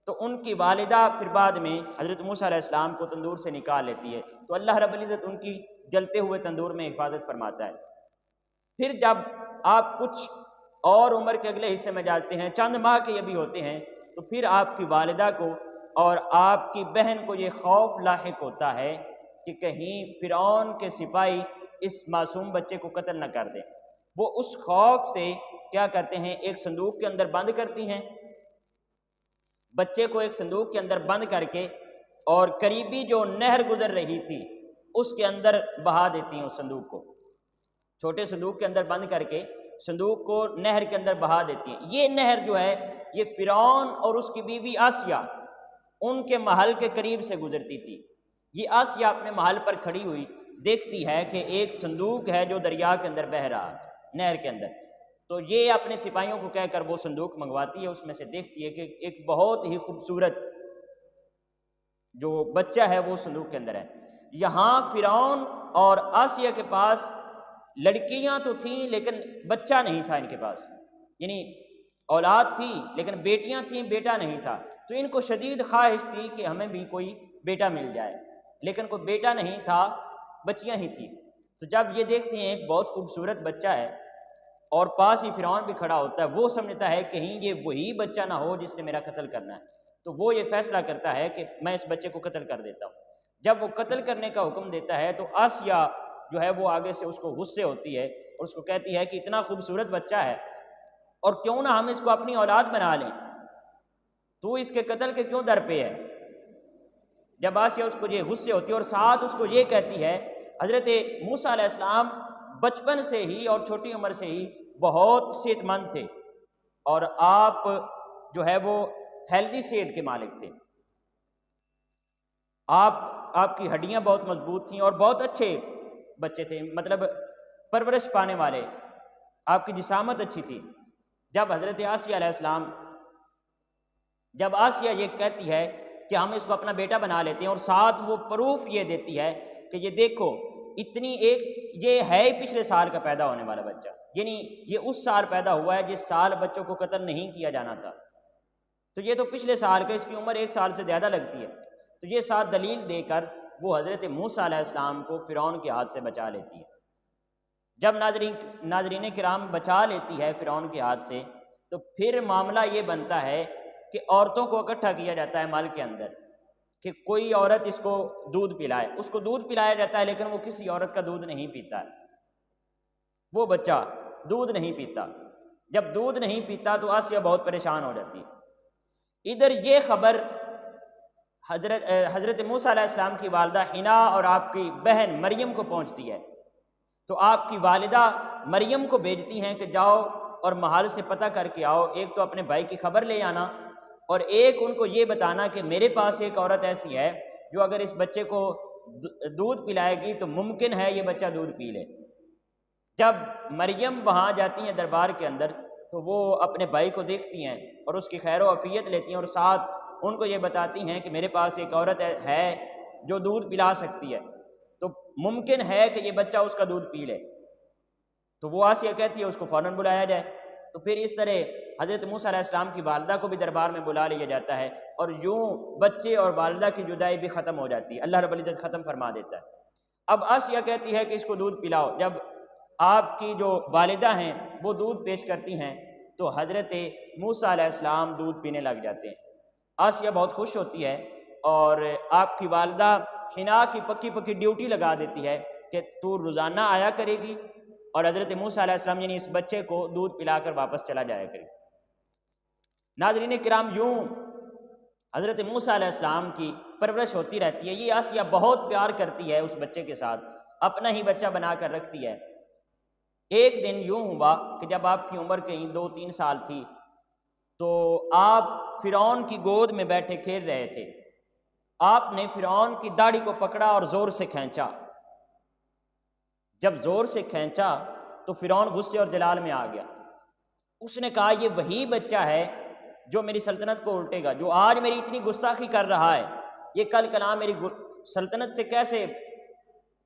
تو ان کی والدہ پھر بعد میں حضرت موسیٰ علیہ السلام کو تندور سے نکال لیتی ہے، تو اللہ رب العزت ان کی جلتے ہوئے تندور میں حفاظت فرماتا ہے۔ پھر جب آپ کچھ اور عمر کے اگلے حصے میں جاتے ہیں، چند ماہ کے یہ بھی ہوتے ہیں، تو پھر آپ کی والدہ کو اور آپ کی بہن کو یہ خوف لاحق ہوتا ہے کہ کہیں فرعون کے سپاہی اس معصوم بچے کو قتل نہ کر دیں۔ وہ اس خوف سے کیا کرتے ہیں، ایک صندوق کے اندر بند کرتی ہیں بچے کو، ایک صندوق کے اندر بند کر کے، اور قریبی جو نہر گزر رہی تھی اس کے اندر بہا دیتی ہیں۔ اس صندوق کو چھوٹے صندوق کے اندر بند کر کے صندوق کو نہر کے اندر بہا دیتی ہیں۔ یہ نہر جو ہے یہ فرعون اور اس کی بیوی آسیہ ان کے محل کے قریب سے گزرتی تھی۔ یہ آسیہ اپنے محل پر کھڑی ہوئی دیکھتی ہے کہ ایک صندوق ہے جو دریا کے اندر بہہ رہا، نہر کے اندر، تو یہ اپنے سپاہیوں کو کہہ کر وہ صندوق منگواتی ہے، اس میں سے دیکھتی ہے کہ ایک بہت ہی خوبصورت جو بچہ ہے وہ صندوق کے اندر ہے۔ یہاں فرعون اور آسیہ کے پاس لڑکیاں تو تھیں لیکن بچہ نہیں تھا ان کے پاس، یعنی اولاد تھی لیکن بیٹیاں تھیں، بیٹا نہیں تھا۔ تو ان کو شدید خواہش تھی کہ ہمیں بھی کوئی بیٹا مل جائے، لیکن کوئی بیٹا نہیں تھا، بچیاں ہی تھیں۔ تو جب یہ دیکھتے ہیں ایک بہت خوبصورت بچہ ہے اور پاس ہی فرعون بھی کھڑا ہوتا ہے، وہ سمجھتا ہے کہیں یہ وہی بچہ نہ ہو جس نے میرا قتل کرنا ہے، تو وہ یہ فیصلہ کرتا ہے کہ میں اس بچے کو قتل کر دیتا ہوں۔ جب وہ قتل کرنے کا حکم دیتا ہے تو آسیہ جو ہے وہ آگے سے اس کو غصے ہوتی ہے اور اس کو کہتی ہے کہ اتنا خوبصورت بچہ ہے اور کیوں نہ ہم اس کو اپنی اولاد بنا لیں، تو اس کے قتل کے کیوں در پہ ہے۔ جب آسیہ اس کو یہ غصے ہوتی ہے اور ساتھ اس کو یہ کہتی ہے، حضرت موسیٰ علیہ السلام بچپن سے ہی اور چھوٹی عمر سے ہی بہت صحت مند تھے، اور آپ جو ہے وہ ہیلدی صحت کے مالک تھے، آپ کی ہڈیاں بہت مضبوط تھیں اور بہت اچھے بچے تھے، مطلب پرورش پانے والے، آپ کی جسامت اچھی تھی۔ جب حضرت آسیہ علیہ السلام، جب آسیہ یہ کہتی ہے کہ ہم اس کو اپنا بیٹا بنا لیتے ہیں، اور ساتھ وہ پروف یہ دیتی ہے کہ یہ دیکھو یہ ہے ہی پچھلے سال کا پیدا ہونے والا بچہ، یعنی یہ اس سال پیدا ہوا ہے جس سال بچوں کو قتل نہیں کیا جانا تھا، تو یہ تو پچھلے سال کا، اس کی عمر 1 سال سے زیادہ لگتی ہے۔ تو یہ ساتھ دلیل دے کر وہ حضرت موسیٰ علیہ السلام کو فرعون کے ہاتھ سے بچا لیتی ہے۔ جب ناظرین کرام بچا لیتی ہے فرعون کے ہاتھ سے، تو پھر معاملہ یہ بنتا ہے کہ عورتوں کو اکٹھا کیا جاتا ہے محل کے اندر کہ کوئی عورت اس کو دودھ پلائے، اس کو دودھ پلایا جاتا ہے لیکن وہ کسی عورت کا دودھ نہیں پیتا ہے، وہ بچہ دودھ نہیں پیتا۔ جب دودھ نہیں پیتا تو آسیہ بہت پریشان ہو جاتی ہے۔ ادھر یہ خبر حضرت موسیٰ علیہ السلام کی والدہ حنا اور آپ کی بہن مریم کو پہنچتی ہے، تو آپ کی والدہ مریم کو بھیجتی ہیں کہ جاؤ اور محل سے پتہ کر کے آؤ، ایک تو اپنے بھائی کی خبر لے آنا، اور ایک ان کو یہ بتانا کہ میرے پاس ایک عورت ایسی ہے جو اگر اس بچے کو دودھ پلائے گی تو ممکن ہے یہ بچہ دودھ پی لے۔ جب مریم وہاں جاتی ہیں دربار کے اندر تو وہ اپنے بھائی کو دیکھتی ہیں اور اس کی خیر و عافیت لیتی ہیں، اور ساتھ ان کو یہ بتاتی ہیں کہ میرے پاس ایک عورت ہے جو دودھ پلا سکتی ہے، تو ممکن ہے کہ یہ بچہ اس کا دودھ پی لے۔ تو وہ آسیہ کہتی ہے اس کو فوراً بلایا جائے۔ تو پھر اس طرح حضرت موسیٰ علیہ السلام کی والدہ کو بھی دربار میں بلا لیا جاتا ہے، اور یوں بچے اور والدہ کی جدائی بھی ختم ہو جاتی ہے، اللہ رب العزت ختم فرما دیتا ہے۔ اب آسیہ کہتی ہے کہ اس کو دودھ پلاؤ۔ جب آپ کی جو والدہ ہیں وہ دودھ پیش کرتی ہیں تو حضرت موسیٰ علیہ السلام دودھ پینے لگ جاتے ہیں۔ آسیہ بہت خوش ہوتی ہے اور آپ کی والدہ حنا کی پکی پکی ڈیوٹی لگا دیتی ہے کہ تو روزانہ آیا کرے گی اور حضرت موسیٰ علیہ السلام یعنی اس بچے کو دودھ پلا کر واپس چلا جایا کرے۔ ناظرین کرام، یوں حضرت موسیٰ علیہ السلام کی پرورش ہوتی رہتی ہے۔ یہ آسیہ بہت پیار کرتی ہے اس بچے کے ساتھ، اپنا ہی بچہ بنا کر رکھتی ہے۔ ایک دن یوں ہوا کہ جب آپ کی عمر کہیں 2-3 سال تھی تو آپ فرعون کی گود میں بیٹھے کھیل رہے تھے۔ آپ نے فرعون کی داڑھی کو پکڑا اور زور سے کھینچا۔ جب زور سے کھینچا تو فرعون غصے اور جلال میں آ گیا۔ اس نے کہا یہ وہی بچہ ہے جو میری سلطنت کو الٹے گا، جو آج میری اتنی گستاخی کر رہا ہے، یہ کل کلام میری سلطنت سے کیسے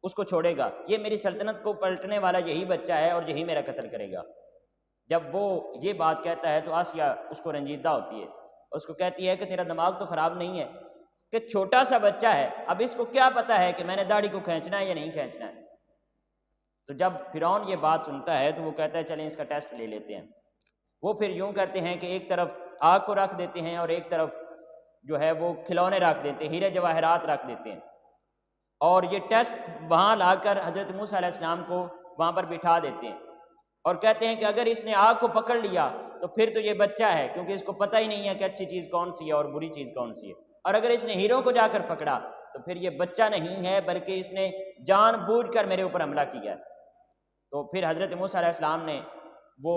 اس کو چھوڑے گا؟ یہ میری سلطنت کو پلٹنے والا یہی بچہ ہے اور یہی میرا قتل کرے گا۔ جب وہ یہ بات کہتا ہے تو آسیہ اس کو رنجیدہ ہوتی ہے، اس کو کہتی ہے کہ تیرا دماغ تو خراب نہیں ہے کہ چھوٹا سا بچہ ہے، اب اس کو کیا پتا ہے کہ میں نے داڑھی کو کھینچنا ہے یا نہیں کھینچنا ہے؟ تو جب فرعون یہ بات سنتا ہے تو وہ کہتا ہے چلیں اس کا ٹیسٹ لے لیتے ہیں۔ وہ پھر یوں کرتے ہیں کہ ایک طرف آگ کو رکھ دیتے ہیں اور ایک طرف جو ہے وہ کھلونے رکھ دیتے ہیں، ہیرے جواہرات رکھ دیتے ہیں، اور یہ ٹیسٹ وہاں لا کر حضرت موسیٰ علیہ السلام کو وہاں پر بٹھا دیتے ہیں اور کہتے ہیں کہ اگر اس نے آگ کو پکڑ لیا تو پھر تو یہ بچہ ہے، کیونکہ اس کو پتہ ہی نہیں ہے کہ اچھی چیز کون سی ہے اور بری چیز کون سی ہے، اور اگر اس نے ہیروں کو جا کر پکڑا تو پھر یہ بچہ نہیں ہے بلکہ اس نے جان بوجھ کر میرے اوپر حملہ کیا ہے۔ تو پھر حضرت موسیٰ علیہ السلام نے وہ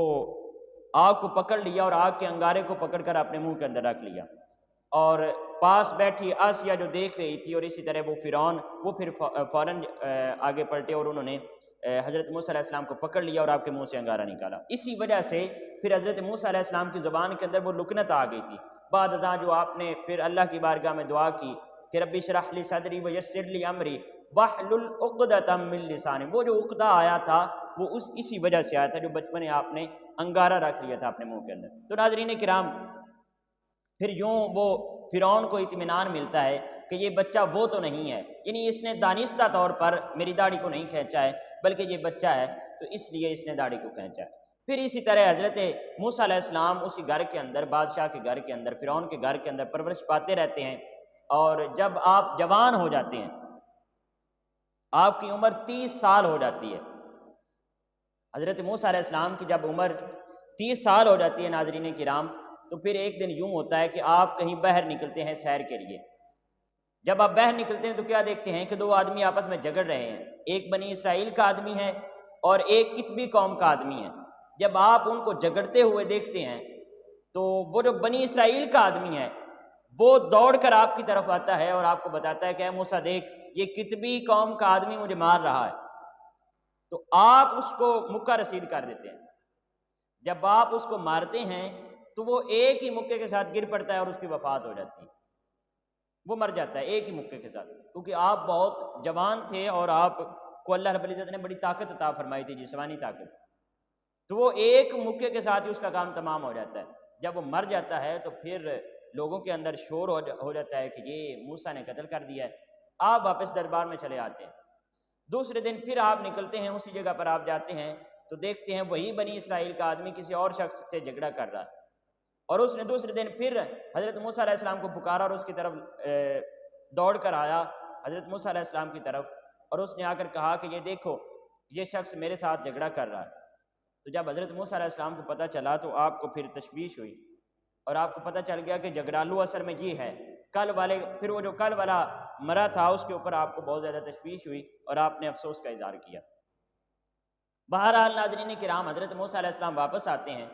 آگ کو پکڑ لیا اور آگ کے انگارے کو پکڑ کر اپنے منہ کے اندر رکھ لیا، اور پاس بیٹھی آسیہ جو دیکھ رہی تھی اور اسی طرح وہ فرعون، وہ پھر فوراً آگے پلٹے اور انہوں نے حضرت موسیٰ علیہ السلام کو پکڑ لیا اور آپ کے منہ سے انگارہ نکالا۔ اسی وجہ سے پھر حضرت موسیٰ علیہ السلام کی زبان کے اندر وہ لکنت آ گئی تھی۔ بعد ازاں جو آپ نے پھر اللہ کی بارگاہ میں دعا کی کہ ربی اشرح لی صدری ویسر لی امری واحلل عقدۃ من لسانی، وہ جو عقدہ آیا تھا وہ اسی وجہ سے آیا تھا جو بچپن میں آپ نے انگارہ رکھ لیا تھا اپنے منہ کے اندر۔ تو ناظرین کرام، پھر یوں وہ فرعون کو اطمینان ملتا ہے کہ یہ بچہ وہ تو نہیں ہے، یعنی اس نے دانستہ طور پر میری داڑھی کو نہیں کھینچا ہے بلکہ یہ بچہ ہے تو اس لیے اس نے داڑھی کو کھینچا ہے۔ پھر اسی طرح حضرت موسیٰ علیہ السلام اسی گھر کے اندر، بادشاہ کے گھر کے اندر، فرعون کے گھر کے اندر پرورش پاتے رہتے ہیں، اور جب آپ جوان ہو جاتے ہیں، آپ کی عمر 30 سال ہو جاتی ہے، حضرت موسیٰ علیہ السلام کی جب عمر 30 سال ہو جاتی ہے ناظرین کرام، تو پھر ایک دن یوں ہوتا ہے کہ آپ کہیں باہر نکلتے ہیں سیر کے لیے۔ جب آپ باہر نکلتے ہیں تو کیا دیکھتے ہیں کہ 2 آدمی آپس میں جھگڑ رہے ہیں، ایک بنی اسرائیل کا آدمی ہے اور ایک کتبی قوم کا آدمی ہے۔ جب آپ ان کو جھگڑتے ہوئے دیکھتے ہیں تو وہ جو بنی اسرائیل کا آدمی ہے وہ دوڑ کر آپ کی طرف آتا ہے اور آپ کو بتاتا ہے کہ اے موسیٰ دیکھ، یہ کتبی قوم کا آدمی مجھے مار رہا ہے۔ تو آپ اس کو مکہ رسید کر دیتے ہیں۔ جب آپ اس کو مارتے ہیں تو وہ ایک ہی مکے کے ساتھ گر پڑتا ہے اور اس کی وفات ہو جاتی ہے، وہ مر جاتا ہے ایک ہی مکے کے ساتھ، کیونکہ آپ بہت جوان تھے اور آپ کو اللہ رب العزت نے بڑی طاقت عطا فرمائی تھی، جسمانی طاقت، تو وہ ایک مکے کے ساتھ ہی اس کا کام تمام ہو جاتا ہے۔ جب وہ مر جاتا ہے تو پھر لوگوں کے اندر شور ہو جاتا ہے کہ یہ موسیٰ نے قتل کر دیا ہے۔ آپ واپس دربار میں چلے آتے ہیں۔ دوسرے دن پھر آپ نکلتے ہیں، اسی جگہ پر آپ جاتے ہیں تو دیکھتے ہیں وہی بنی اسرائیل کا آدمی کسی اور شخص سے جھگڑا کر رہا ہے، اور اس نے دوسرے دن پھر حضرت موسیٰ علیہ السلام کو پکارا اور اس کی طرف دوڑ کر آیا حضرت موسیٰ علیہ السلام کی طرف، اور اس نے آ کر کہا کہ یہ دیکھو یہ شخص میرے ساتھ جھگڑا کر رہا ہے۔ تو جب حضرت موسیٰ علیہ السلام کو پتہ چلا تو آپ کو پھر تشویش ہوئی اور آپ کو پتہ چل گیا کہ جھگڑالو اثر میں یہ ہے کل والے، پھر وہ جو کل والا مرا تھا اس کے اوپر آپ کو بہت زیادہ تشویش ہوئی اور آپ نے افسوس کا اظہار کیا۔ بہرحال ناظرین کرام، حضرت موسیٰ علیہ السلام واپس آتے ہیں۔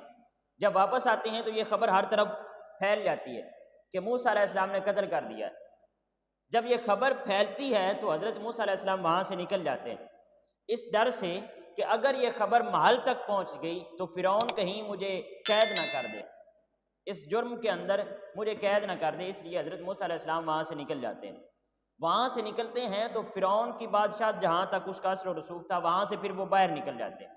جب واپس آتے ہیں تو یہ خبر ہر طرف پھیل جاتی ہے کہ موسیٰ علیہ السلام نے قتل کر دیا ہے۔ جب یہ خبر پھیلتی ہے تو حضرت موسیٰ علیہ السلام وہاں سے نکل جاتے ہیں، اس ڈر سے کہ اگر یہ خبر محل تک پہنچ گئی تو فرعون کہیں مجھے قید نہ کر دے، اس جرم کے اندر مجھے قید نہ کر دے، اس لیے حضرت موسیٰ علیہ السلام وہاں سے نکل جاتے ہیں۔ وہاں سے نکلتے ہیں تو فرعون کی بادشاہ جہاں تک اس کا اثر و رسوخ تھا وہاں سے پھر وہ باہر نکل جاتے ہیں۔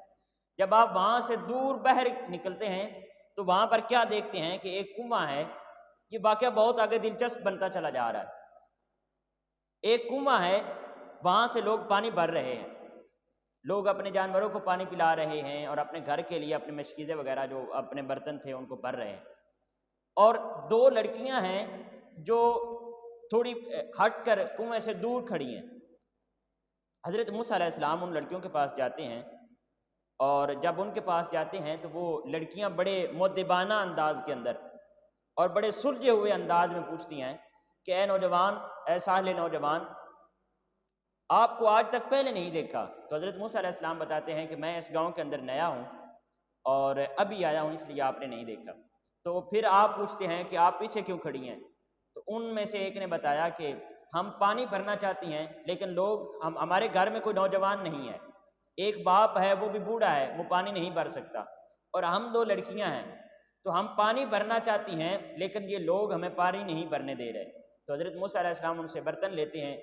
جب آپ وہاں سے دور باہر نکلتے ہیں تو وہاں پر کیا دیکھتے ہیں کہ ایک کنواں ہے۔ یہ واقعہ بہت آگے دلچسپ بنتا چلا جا رہا ہے۔ ایک کنواں ہے، وہاں سے لوگ پانی بھر رہے ہیں، لوگ اپنے جانوروں کو پانی پلا رہے ہیں اور اپنے گھر کے لیے اپنے مشکیزیں وغیرہ جو اپنے برتن تھے ان کو بھر رہے ہیں، اور دو لڑکیاں ہیں جو تھوڑی ہٹ کر کنویں سے دور کھڑی ہیں۔ حضرت موسیٰ علیہ السلام ان لڑکیوں کے پاس جاتے ہیں، اور جب ان کے پاس جاتے ہیں تو وہ لڑکیاں بڑے مؤدبانہ انداز کے اندر اور بڑے سلجھے ہوئے انداز میں پوچھتی ہیں کہ اے نوجوان، اے ساحل نوجوان، آپ کو آج تک پہلے نہیں دیکھا۔ تو حضرت موسیٰ علیہ السلام بتاتے ہیں کہ میں اس گاؤں کے اندر نیا ہوں اور ابھی آیا ہوں، اس لیے آپ نے نہیں دیکھا۔ تو پھر آپ پوچھتے ہیں کہ آپ پیچھے کیوں کھڑی ہیں؟ تو ان میں سے ایک نے بتایا کہ ہم پانی بھرنا چاہتی ہیں لیکن ہمارے گھر میں کوئی نوجوان نہیں ہے، ایک باپ ہے وہ بھی بوڑھا ہے، وہ پانی نہیں بھر سکتا، اور ہم دو لڑکیاں ہیں، تو ہم پانی بھرنا چاہتی ہیں لیکن یہ لوگ ہمیں پانی نہیں بھرنے دے رہے۔ تو حضرت موسیٰ علیہ السلام ان سے برتن لیتے ہیں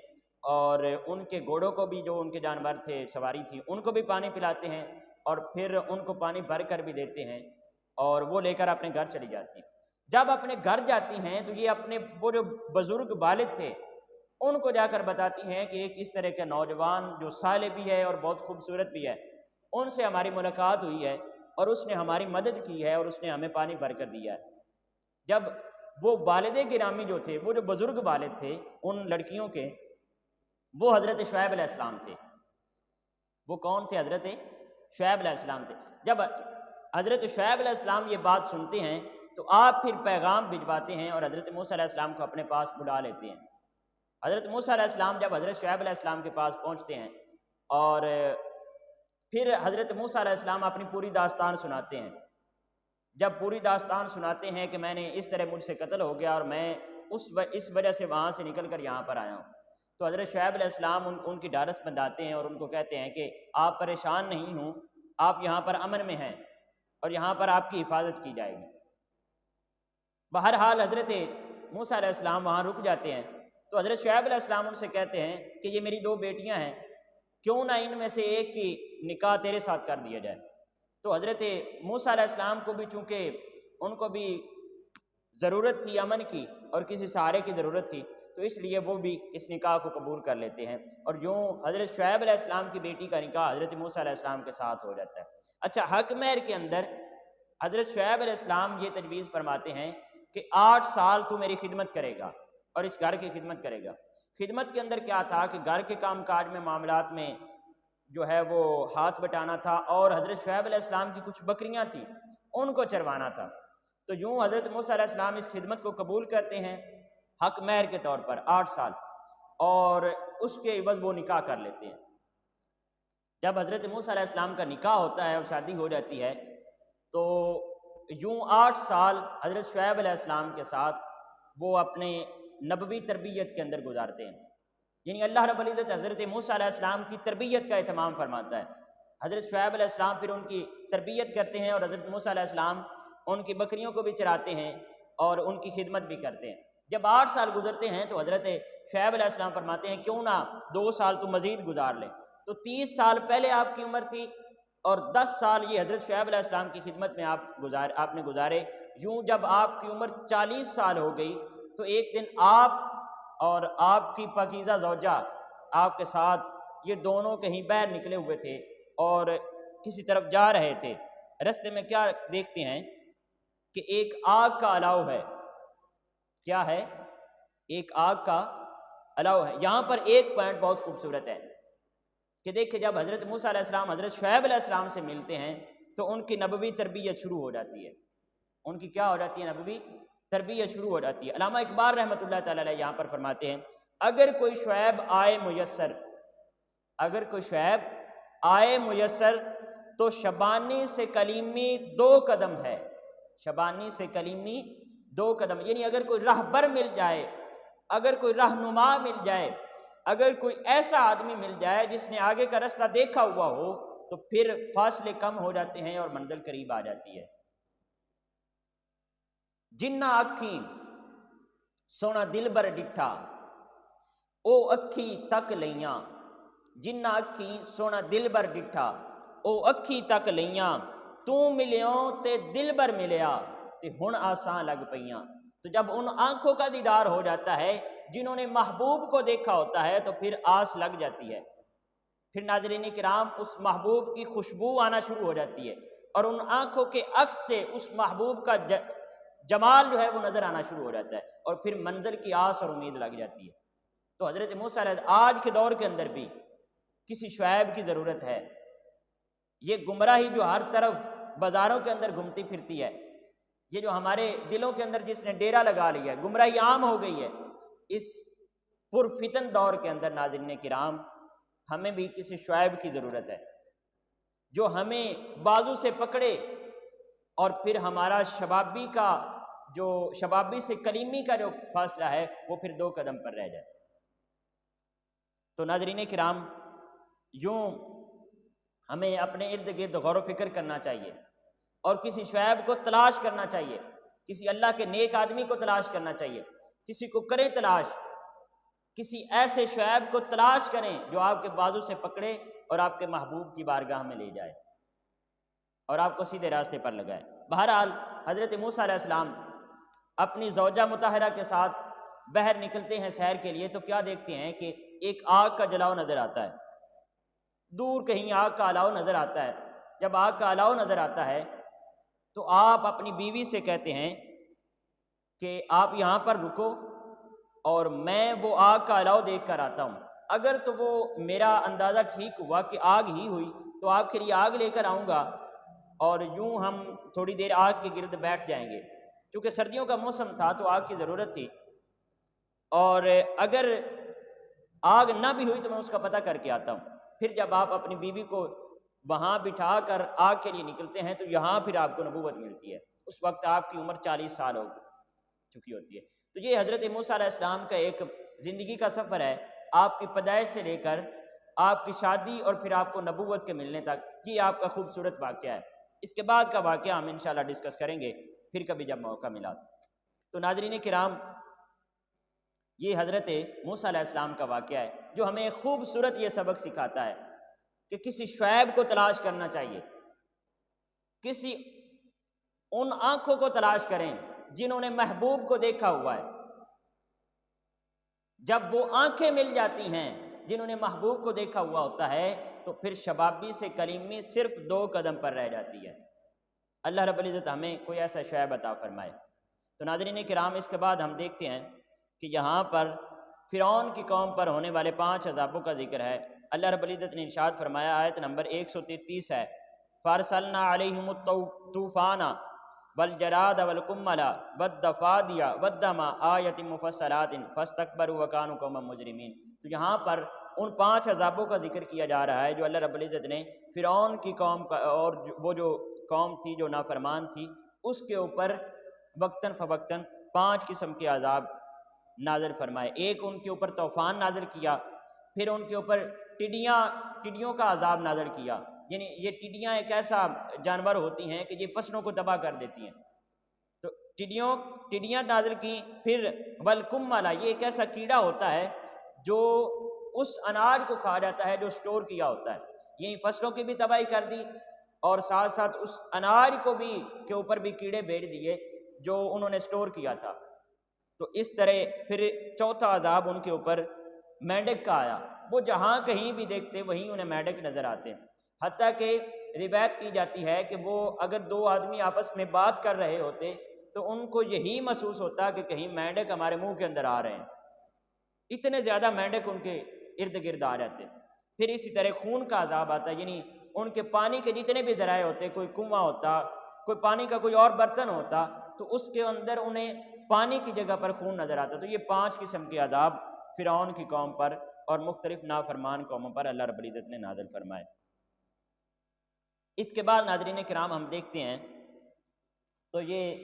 اور ان کے گھوڑوں کو بھی، جو ان کے جانور تھے، سواری تھی، ان کو بھی پانی پلاتے ہیں اور پھر ان کو پانی بھر کر بھی دیتے ہیں، اور وہ لے کر اپنے گھر چلی جاتی ہیں۔ جب اپنے گھر جاتی ہیں تو یہ اپنے وہ جو بزرگ والد تھے ان کو جا کر بتاتی ہیں کہ ایک اس طرح کا نوجوان جو صالح بھی ہے اور بہت خوبصورت بھی ہے، ان سے ہماری ملاقات ہوئی ہے اور اس نے ہماری مدد کی ہے اور اس نے ہمیں پانی بھر کر دیا ہے۔ جب وہ والد گرامی جو تھے، وہ جو بزرگ والد تھے ان لڑکیوں کے، وہ حضرت شعیب علیہ السلام تھے۔ وہ کون تھے؟ حضرت شعیب علیہ السلام تھے۔ جب حضرت شعیب علیہ السلام یہ بات سنتے ہیں تو آپ پھر پیغام بھجواتے ہیں اور حضرت موسیٰ علیہ السلام کو اپنے پاس بلا لیتے ہیں۔ حضرت موسیٰ علیہ السلام جب حضرت شعیب علیہ السلام کے پاس پہنچتے ہیں اور پھر حضرت موسیٰ علیہ السلام اپنی پوری داستان سناتے ہیں۔ جب پوری داستان سناتے ہیں کہ میں نے اس طرح مجھ سے قتل ہو گیا اور میں اس وجہ سے وہاں سے نکل کر یہاں پر آیا ہوں، تو حضرت شعیب علیہ السلام ان کی ڈھارس بندھاتے ہیں اور ان کو کہتے ہیں کہ آپ پریشان نہیں ہوں، آپ یہاں پر امن میں ہیں اور یہاں پر آپ کی حفاظت کی جائے گی۔ بہرحال حضرت موسیٰ علیہ السلام وہاں رک جاتے ہیں، تو حضرت شعیب علیہ السلام ان سے کہتے ہیں کہ یہ میری دو بیٹیاں ہیں، کیوں نہ ان میں سے ایک کی نکاح تیرے ساتھ کر دیا جائے۔ تو حضرت موسیٰ علیہ السلام کو بھی چونکہ ان کو بھی ضرورت تھی امن کی اور کسی سہارے کی ضرورت تھی، تو اس لیے وہ بھی اس نکاح کو قبول کر لیتے ہیں، اور یوں حضرت شعیب علیہ السلام کی بیٹی کا نکاح حضرت موسیٰ علیہ السلام کے ساتھ ہو جاتا ہے۔ اچھا، حق مہر کے اندر حضرت شعیب علیہ السلام یہ تجویز فرماتے ہیں کہ 8 سال تو میری خدمت کرے گا اور اس گھر کی خدمت کرے گا۔ خدمت کے اندر کیا تھا کہ گھر کے کام کاج میں، معاملات میں جو ہے وہ ہاتھ بٹانا تھا، اور حضرت شعیب علیہ السلام کی کچھ بکریاں تھیں ان کو چروانا تھا۔ تو یوں حضرت موسیٰ علیہ السلام اس خدمت کو قبول کرتے ہیں حق مہر کے طور پر 8 سال، اور اس کے عوض وہ نکاح کر لیتے ہیں۔ جب حضرت موسیٰ علیہ السلام کا نکاح ہوتا ہے اور شادی ہو جاتی ہے تو یوں 8 سال حضرت شعیب علیہ السلام کے ساتھ وہ اپنے نبوی تربیت کے اندر گزارتے ہیں، یعنی اللہ رب العزت حضرت موسیٰ علیہ السلام کی تربیت کا اہتمام فرماتا ہے۔ حضرت شعیب علیہ السلام پھر ان کی تربیت کرتے ہیں اور حضرت موسیٰ علیہ السلام ان کی بکریوں کو بھی چراتے ہیں اور ان کی خدمت بھی کرتے ہیں۔ جب 8 سال گزرتے ہیں تو حضرت شعیب علیہ السلام فرماتے ہیں کیوں نہ 2 سال تو مزید گزار لیں۔ تو 30 سال پہلے آپ کی عمر تھی اور 10 سال یہ حضرت شعیب علیہ السلام کی خدمت میں آپ نے گزارے۔ یوں جب آپ کی عمر 40 سال ہو گئی تو ایک دن آپ اور آپ کی پاکیزہ زوجہ آپ کے ساتھ یہ دونوں کہیں باہر نکلے ہوئے تھے اور کسی طرف جا رہے تھے۔ رستے میں کیا دیکھتے ہیں کہ ایک آگ کا الاؤ ہے۔ کیا ہے؟ ایک آگ کا الاؤ ہے۔ یہاں پر ایک پوائنٹ بہت خوبصورت ہے کہ دیکھیں، جب حضرت موسیٰ علیہ السلام حضرت شعیب علیہ السلام سے ملتے ہیں تو ان کی نبوی تربیت شروع ہو جاتی ہے۔ ان کی کیا ہو جاتی ہے؟ نبوی تربیت شروع ہو جاتی ہے۔ علامہ اقبال رحمۃ اللہ تعالی علیہ یہاں پر فرماتے ہیں اگر کوئی شعیب آئے میسر، اگر کوئی شعیب آئے میسر تو شبانی سے کلیمی 2 قدم ہے۔ شبانی سے کلیمی 2 قدم، یعنی اگر کوئی راہبر مل جائے اگر کوئی رہنما مل جائے، اگر کوئی ایسا آدمی مل جائے جس نے آگے کا راستہ دیکھا ہوا ہو، تو پھر فاصلے کم ہو جاتے ہیں اور منزل قریب آ جاتی ہے۔ جنہ اکھی سونا دل بر ڈٹھا او اکھی تک لیاں، جنہ اکھی سونا دل بر ڈٹھا او اکھی تک لیاں، تو ملیوں تے دل بر ملیا تے ہن آسان لگ پیاں۔ تو جب ان آنکھوں کا دیدار ہو جاتا ہے جنہوں نے محبوب کو دیکھا ہوتا ہے، تو پھر آس لگ جاتی ہے، پھر ناظرین کرام اس محبوب کی خوشبو آنا شروع ہو جاتی ہے، اور ان آنکھوں کے عکس سے اس محبوب کا جمال جو ہے وہ نظر آنا شروع ہو جاتا ہے، اور پھر منظر کی آس اور امید لگ جاتی ہے۔ تو حضرت موسیٰ علیہ آج کے دور کے اندر بھی کسی شعیب کی ضرورت ہے۔ یہ گمراہی جو ہر طرف بازاروں کے اندر گھومتی پھرتی ہے، یہ جو ہمارے دلوں کے اندر جس نے ڈیرا لگا لیا ہے، گمراہی عام ہو گئی ہے، اس پرفتن دور کے اندر ناظرین کرام ہمیں بھی کسی شعیب کی ضرورت ہے جو ہمیں بازو سے پکڑے، اور پھر ہمارا شبابی سے کلیمی کا جو فاصلہ ہے وہ پھر 2 قدم پر رہ جائے۔ تو ناظرین کرام یوں ہمیں اپنے ارد گرد غور و فکر کرنا چاہیے، اور کسی شعیب کو تلاش کرنا چاہیے، کسی اللہ کے نیک آدمی کو تلاش کرنا چاہیے، کسی کو کریں تلاش، کسی ایسے شعیب کو تلاش کریں جو آپ کے بازو سے پکڑے اور آپ کے محبوب کی بارگاہ میں لے جائے اور آپ کو سیدھے راستے پر لگائے۔ بہرحال حضرت موسیٰ علیہ السلام اپنی زوجہ مطہرہ کے ساتھ بہر نکلتے ہیں سیر کے لیے، تو کیا دیکھتے ہیں کہ ایک آگ کا جلاؤ نظر آتا ہے، دور کہیں آگ کا الاؤ نظر آتا ہے۔ جب آگ کا الاؤ نظر آتا ہے تو آپ اپنی بیوی سے کہتے ہیں کہ آپ یہاں پر رکو اور میں وہ آگ کا الاؤ دیکھ کر آتا ہوں، اگر تو وہ میرا اندازہ ٹھیک ہوا کہ آگ ہی ہوئی تو آپ کے لیے آگ لے کر آؤں گا، اور یوں ہم تھوڑی دیر آگ کے گرد بیٹھ جائیں گے، کیونکہ سردیوں کا موسم تھا تو آگ کی ضرورت تھی، اور اگر آگ نہ بھی ہوئی تو میں اس کا پتہ کر کے آتا ہوں۔ پھر جب آپ اپنی بیوی کو وہاں بٹھا کر آگ کے لیے نکلتے ہیں تو یہاں پھر آپ کو نبوت ملتی ہے، اس وقت آپ کی عمر 40 سال ہو چکی ہوتی ہے۔ تو یہ حضرت موسیٰ علیہ السلام کا ایک زندگی کا سفر ہے، آپ کی پیدائش سے لے کر آپ کی شادی اور پھر آپ کو نبوت کے ملنے تک، یہ آپ کا خوبصورت واقعہ ہے۔ اس کے بعد کا واقعہ ہم انشاءاللہ ڈسکس کریں گے پھر کبھی جب موقع ملا۔ تو ناظرین کرام یہ حضرت موسیٰ علیہ السلام کا واقعہ ہے جو ہمیں خوبصورت یہ سبق سکھاتا ہے کہ کسی شعیب کو تلاش کرنا چاہیے، کسی ان آنکھوں کو تلاش کریں جنہوں نے محبوب کو دیکھا ہوا ہے۔ جب وہ آنکھیں مل جاتی ہیں جنہوں نے محبوب کو دیکھا ہوا ہوتا ہے تو پھر شبابی سے کلیمی صرف 2 قدم پر رہ جاتی ہے۔ اللہ رب العزت ہمیں کوئی ایسا شعیب عطا فرمائے۔ تو ناظرین کرام اس کے بعد ہم دیکھتے ہیں کہ یہاں پر فرعون کی قوم پر ہونے والے 5 عذابوں کا ذکر ہے۔ اللہ رب العزت نے ارشاد فرمایا، آیت نمبر 133 ہے، فَأَرْسَلْنَا عَلَيْهِمُ الطُّوفَانَ وَالْجَرَادَ وَالْقُمَّلَ وَالضَّفَادِيَ وَالدَّمَ آیَاتٍ مُفَصَّلَاتٍ فَاسْتَكْبَرُوا وَكَانُوا قَوْمًا مُجْرِمِينَ۔ تو یہاں پر ان 5 عذابوں کا ذکر کیا جا رہا ہے جو اللہ رب العزت نے فرعون کی قوم کا اور وہ جو قوم تھی جو نافرمان تھی اس کے اوپر وقتاً فوقتاً 5 قسم کے عذاب نازل فرمائے۔ ایک ان کے اوپر طوفان نازل کیا، پھر ان کے اوپر ٹڈیوں کا عذاب نازل کیا، یعنی یہ ٹڈیاں ایک ایسا جانور ہوتی ہیں کہ یہ فصلوں کو تباہ کر دیتی ہیں، تو ٹڈیاں نازل کی۔ پھر والقمل، یہ ایک ایسا کیڑا ہوتا ہے جو اس اناج کو کھا جاتا ہے جو سٹور کیا ہوتا ہے، یعنی فصلوں کی بھی تباہی کر دی اور ساتھ ساتھ اس اناج کو بھی کے اوپر بھی کیڑے بھیج دیے جو انہوں نے سٹور کیا تھا۔ تو اس طرح پھر چوتھا عذاب ان کے اوپر مینڈک کا آیا، وہ جہاں کہیں بھی دیکھتے وہیں انہیں مینڈک نظر آتے، حتیٰ کہ روایت کی جاتی ہے کہ وہ اگر 2 آدمی آپس میں بات کر رہے ہوتے تو ان کو یہی محسوس ہوتا کہ کہیں مینڈک ہمارے منہ کے اندر آ رہے ہیں، اتنے زیادہ مینڈک ان کے ارد گرد آ جاتے۔ پھر اسی طرح خون کا عذاب آتا، یعنی ان کے پانی کے جتنے بھی ذرائع ہوتے، کوئی کنواں ہوتا، کوئی پانی کا کوئی اور برتن ہوتا تو اس کے اندر انہیں پانی کی جگہ پر خون نظر آتا۔ تو یہ 5 قسم کے عذاب فرعون کی قوم پر اور مختلف نافرمان قوموں پر اللہ رب العزت نے نازل فرمائے۔ اس کے بعد ناظرین کرام ہم دیکھتے ہیں تو یہ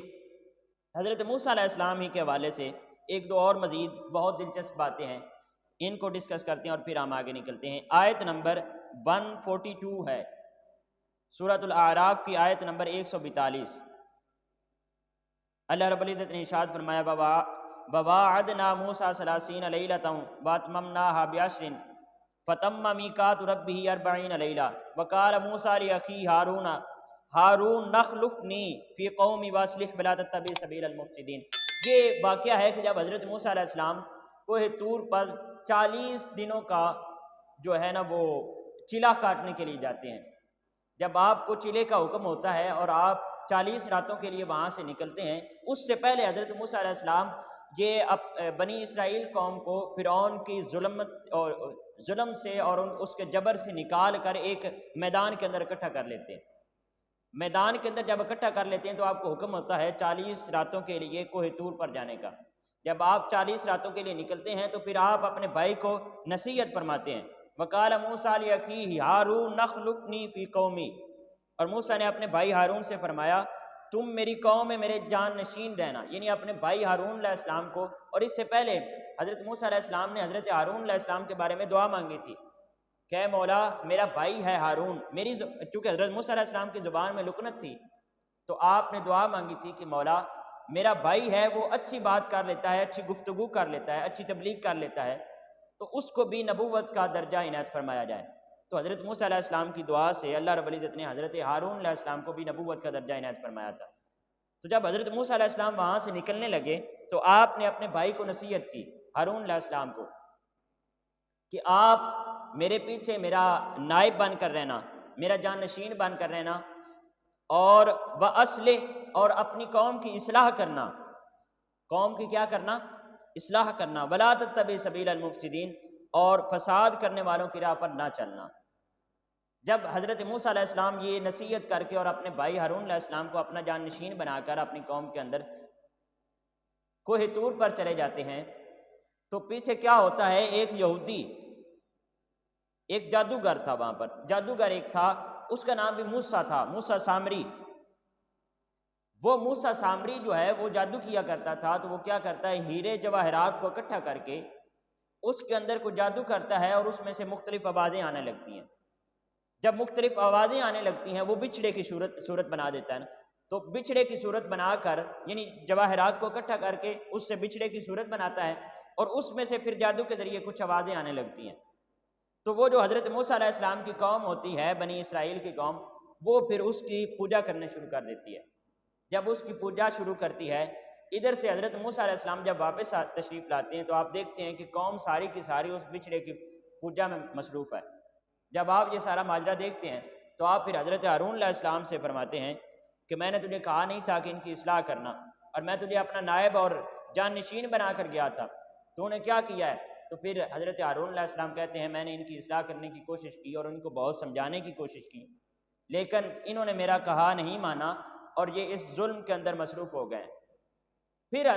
حضرت موسیٰ علیہ السلام ہی کے حوالے سے ایک دو اور مزید بہت دلچسپ باتیں ہیں، ان کو ڈسکس کرتے ہیں اور پھر ہم آگے نکلتے ہیں۔ آیت نمبر 142 ہے، سورۃ الاعراف کی آیت نمبر 142۔ اللہ رب العزت نے ارشاد فرمایا وَوَاعَدْنَا مُوسَىٰ 30 لَيْلَةً وَأَتْمَمْنَاهَا بِعَشْرٍ فَتَمَّ مِيقَاتُ رَبِّهِ 40 لَيْلَةً وَقَالَ مُوسَىٰ لِأَخِيهِ ہارون اخلفنی فی قومی واصلح ولا تتبع سبیل المفسدین۔ یہ واقعہ ہے کہ جب حضرت موسیٰ علیہ السلام کوہ طور پر 40 دنوں کا جو ہے نا وہ چلا کاٹنے کے لیے جاتے ہیں۔ جب آپ کو چلے کا حکم ہوتا ہے اور آپ 40 راتوں کے لیے وہاں سے نکلتے ہیں، اس سے پہلے حضرت موسیٰ علیہ السلام یہ بنی اسرائیل قوم کو فرعون کی ظلم سے اور اس کے جبر سے نکال کر ایک میدان کے اندر اکٹھا کر لیتے ہیں۔ میدان کے اندر جب اکٹھا کر لیتے ہیں تو آپ کو حکم ہوتا ہے 40 راتوں کے لیے کوہ طور پر جانے کا۔ جب آپ 40 راتوں کے لیے نکلتے ہیں تو پھر آپ اپنے بھائی کو نصیحت فرماتے ہیں۔ وَقَالَ مُوسَىٰ لِأَخِيهِ هَارُونَ اخْلُفْنِي فِي قَوْمِي، اور موسیٰ نے اپنے بھائی ہارون سے فرمایا تم میری قوم میں میرے جان نشین رہنا، یعنی اپنے بھائی ہارون علیہ السلام کو۔ اور اس سے پہلے حضرت موسیٰ علیہ السلام نے حضرت ہارون علیہ السلام کے بارے میں دعا مانگی تھی کہ اے مولا میرا بھائی ہے ہارون، چونکہ حضرت موسیٰ علیہ السلام کی زبان میں لکنت تھی تو آپ نے دعا مانگی تھی کہ مولا میرا بھائی ہے وہ اچھی بات کر لیتا ہے، اچھی گفتگو کر لیتا ہے، اچھی تبلیغ کر لیتا ہے، تو اس کو بھی نبوت کا درجہ عنایت فرمایا جائے۔ تو حضرت موسیٰ علیہ السلام کی دعا سے اللہ رب العزت نے حضرت ہارون علیہ السلام کو بھی نبوت کا درجہ عنایت فرمایا تھا۔ تو جب حضرت موسیٰ علیہ السلام وہاں سے نکلنے لگے تو آپ نے اپنے بھائی کو نصیحت کی، ہارون علیہ السلام کو، کہ آپ میرے پیچھے میرا نائب بن کر رہنا، میرا جانشین بن کر رہنا، اور وَأَصْلِحْ، اور اپنی قوم کی اصلاح کرنا۔ قوم کی کیا کرنا؟ اصلاح کرنا۔ وَلَا تَتَّبِعْ سَبِيلَ الْمُفْسِدِينَ، اور فساد کرنے والوں کی راہ پر نہ چلنا۔ جب حضرت موسیٰ علیہ السلام یہ نصیحت کر کے اور اپنے بھائی ہارون علیہ السلام کو اپنا جانشین بنا کر اپنی قوم کے اندر کوہ طور پر چلے جاتے ہیں تو پیچھے کیا ہوتا ہے، ایک یہودی، ایک جادوگر تھا وہاں پر، جادوگر ایک تھا، اس کا نام بھی موسیٰ تھا، موسیٰ سامری۔ وہ موسیٰ سامری جو ہے وہ جادو کیا کرتا تھا، تو وہ کیا کرتا ہے، ہیرے جواہرات کو اکٹھا کر کے اس کے اندر کوئی جادو کرتا ہے اور اس میں سے مختلف آوازیں آنے لگتی ہیں۔ جب مختلف آوازیں آنے لگتی ہیں وہ بچھڑے کی صورت بنا دیتا ہے نا، تو بچھڑے کی صورت بنا کر، یعنی جواہرات کو اکٹھا کر کے اس سے بچھڑے کی صورت بناتا ہے اور اس میں سے پھر جادو کے ذریعے کچھ آوازیں آنے لگتی ہیں۔ تو وہ جو حضرت موسیٰ علیہ السلام کی قوم ہوتی ہے، بنی اسرائیل کی قوم، وہ پھر اس کی پوجا کرنے شروع کر دیتی ہے۔ جب اس کی پوجا شروع کرتی ہے، ادھر سے حضرت موسیٰ علیہ السلام جب واپس تشریف لاتے ہیں تو آپ دیکھتے ہیں کہ قوم ساری کی ساری اس بچھڑے کی پوجا میں مصروف ہے۔ جب آپ یہ سارا ماجرا دیکھتے ہیں تو آپ پھر حضرت ہارون علیہ السلام سے فرماتے ہیں کہ میں نے تجھے کہا نہیں تھا کہ ان کی اصلاح کرنا، اور میں تجھے اپنا نائب اور جانشین بنا کر گیا تھا، تو نے کیا کیا ہے؟ تو پھر حضرت ہارون علیہ السلام کہتے ہیں میں نے ان کی اصلاح کرنے کی کوشش کی اور ان کو بہت سمجھانے کی کوشش کی، لیکن انہوں نے میرا کہا نہیں مانا اور یہ اس ظلم کے اندر مصروف ہو گئے۔ پھر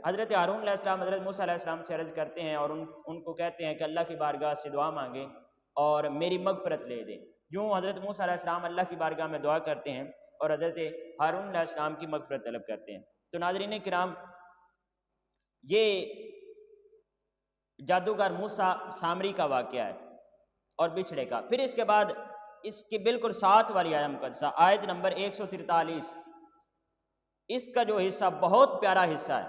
حضرت ہارون علیہ السلام حضرت موسیٰ علیہ السلام سے عرض کرتے ہیں اور ان کو کہتے ہیں کہ اللہ کی بارگاہ سے دعا مانگیں اور میری مغفرت لے دیں۔ یوں حضرت موسیٰ علیہ السلام اللہ کی بارگاہ میں دعا کرتے ہیں اور حضرت ہارون علیہ السلام کی مغفرت طلب کرتے ہیں۔ تو ناظرین کرام، یہ جادوگر موسیٰ سامری کا واقعہ ہے اور بچھڑے کا۔ پھر اس کے بعد اس کی بالکل ساتھ والی آیت مقدسہ، آیت نمبر 143، اس کا جو حصہ بہت پیارا حصہ ہے،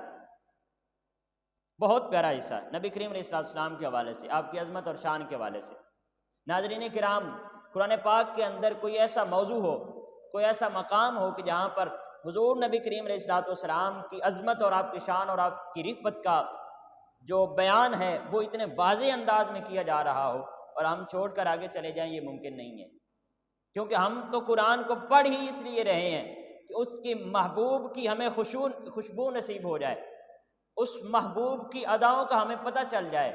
بہت پیارا حصہ ہے نبی کریم علیہ السلام کے حوالے سے، آپ کی عظمت اور شان کے حوالے سے۔ ناظرین کرام، قرآن پاک کے اندر کوئی ایسا موضوع ہو، کوئی ایسا مقام ہو کہ جہاں پر حضور نبی کریم علیہ السلام کی عظمت اور آپ کی شان اور آپ کی رفعت کا جو بیان ہے وہ اتنے واضح انداز میں کیا جا رہا ہو اور ہم چھوڑ کر آگے چلے جائیں، یہ ممکن نہیں ہے، کیونکہ ہم تو قرآن کو پڑھ ہی اس لیے رہے ہیں کہ اس کی محبوب کی ہمیں خوشبو نصیب ہو جائے، اس محبوب کی اداؤں کا ہمیں پتہ چل جائے۔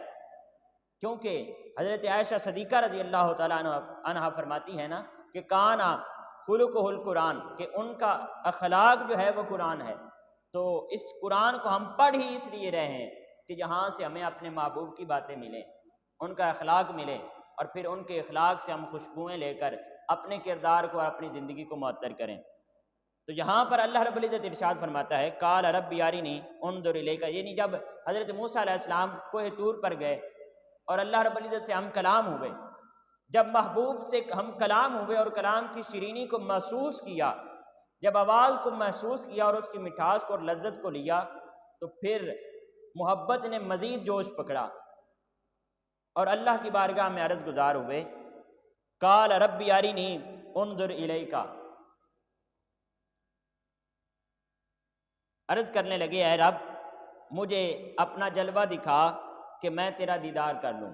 کیونکہ حضرت عائشہ صدیقہ رضی اللہ تعالیٰ عنہا فرماتی ہے نا کہ کانا خلقہ القرآن، کہ ان کا اخلاق جو ہے وہ قرآن ہے۔ تو اس قرآن کو ہم پڑھ ہی اس لیے رہے ہیں کہ جہاں سے ہمیں اپنے محبوب کی باتیں ملیں، ان کا اخلاق ملے، اور پھر ان کے اخلاق سے ہم خوشبوئیں لے کر اپنے کردار کو اور اپنی زندگی کو معطر کریں۔ تو یہاں پر اللہ رب العزت ارشاد فرماتا ہے قال رب ارنی انظر الیک، یعنی جب حضرت موسیٰ علیہ السلام کوہ طور پر گئے اور اللہ رب العزت سے ہم کلام ہوئے، جب محبوب سے ہم کلام ہوئے اور کلام کی شیرینی کو محسوس کیا، جب آواز کو محسوس کیا اور اس کی مٹھاس کو اور لذت کو لیا، تو پھر محبت نے مزید جوش پکڑا اور اللہ کی بارگاہ میں عرض گزار ہوئے قال رب ارنی انظر الیک، عرض کرنے لگے اے رب مجھے اپنا جلوہ دکھا کہ میں تیرا دیدار کر لوں۔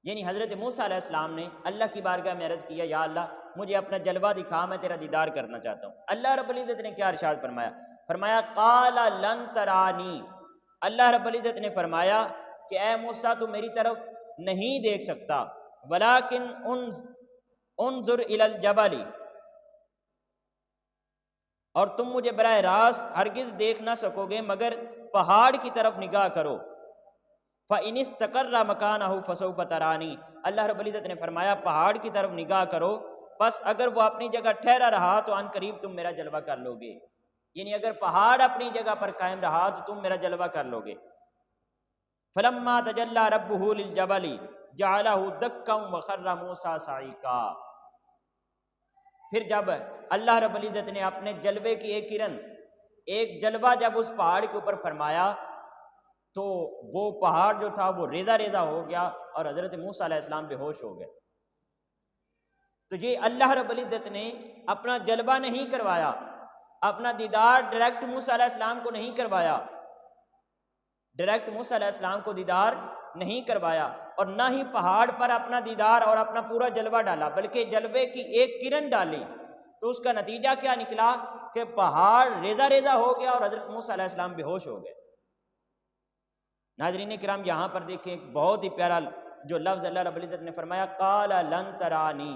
یعنی حضرت موسیٰ علیہ السلام نے اللہ کی بارگاہ میں عرض کیا یا اللہ مجھے اپنا جلوہ دکھا، میں تیرا دیدار کرنا چاہتا ہوں۔ اللہ رب العزت نے کیا ارشاد فرمایا؟ فرمایا قال لن ترانی، اللہ رب العزت نے فرمایا کہ اے موسیٰ تو میری طرف نہیں دیکھ سکتا، ولیکن انظر الی الجبل، اور تم مجھے براہ راست ہرگز دیکھ نہ سکو گے مگر پہاڑ کی طرف نگاہ کرو، فَإِنِ اسْتَقَرَّ مَكَانَهُ فَسَوْفَ تَرَانِي، اللہ رب العزت نے فرمایا پہاڑ کی طرف نگاہ کرو، پس اگر وہ اپنی جگہ ٹھہرا رہا تو ان قریب تم میرا جلوہ کر لو گے، یعنی اگر پہاڑ اپنی جگہ پر قائم رہا تو تم میرا جلوہ کر لو گے۔ فَلَمَّا تَجَلَّى رَبُّهُ لِلْجَبَلِ جَعَلَهُ دَكًّا وَخَرَّ مُوسَىٰ صَعِقًا، پھر جب اللہ رب العزت نے اپنے جلوے کی ایک کرن، ایک جلوہ جب اس پہاڑ کے اوپر فرمایا تو وہ پہاڑ جو تھا وہ ریزہ ریزہ ہو گیا اور حضرت موسیٰ علیہ السلام بے ہوش ہو گئے۔ تو یہ اللہ رب العزت نے اپنا جلوہ نہیں کروایا، اپنا دیدار ڈائریکٹ موسیٰ علیہ السلام کو نہیں کروایا، ڈائریکٹ موسیٰ علیہ السلام کو دیدار نہیں کروایا، اور نہ ہی پہاڑ پر اپنا دیدار اور اپنا پورا جلوہ ڈالا، بلکہ جلوے کی ایک کرن ڈالی۔ تو اس کا نتیجہ کیا نکلا کہ پہاڑ ریزہ ریزہ ہو گیا اور حضرت موسیٰ علیہ السلام بے ہوش ہو گئے۔ ناظرین کرام یہاں پر دیکھیں ایک بہت ہی پیارا جو لفظ اللہ رب العزت نے فرمایا قال لن ترانی،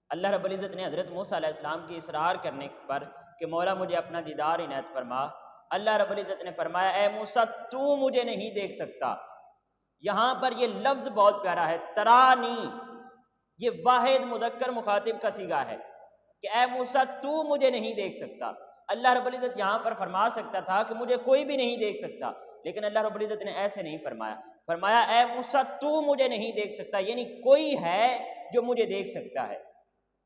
اللہ رب العزت نے حضرت موسیٰ علیہ السلام کی اصرار کرنے پر کہ مولا مجھے اپنا دیدار عنایت فرما، اللہ رب العزت نے فرمایا اے موسیٰ تو مجھے نہیں دیکھ سکتا۔ یہاں پر یہ لفظ بہت پیارا ہے، ترانی، یہ واحد مذکر مخاطب کا صیغہ ہے کہ اے موسیٰ تو مجھے نہیں دیکھ سکتا۔ اللہ رب العزت یہاں پر فرما سکتا تھا کہ مجھے کوئی بھی نہیں دیکھ سکتا، لیکن اللہ رب العزت نے ایسے نہیں فرمایا، فرمایا اے موسیٰ تو مجھے نہیں دیکھ سکتا، یعنی کوئی ہے جو مجھے دیکھ سکتا ہے۔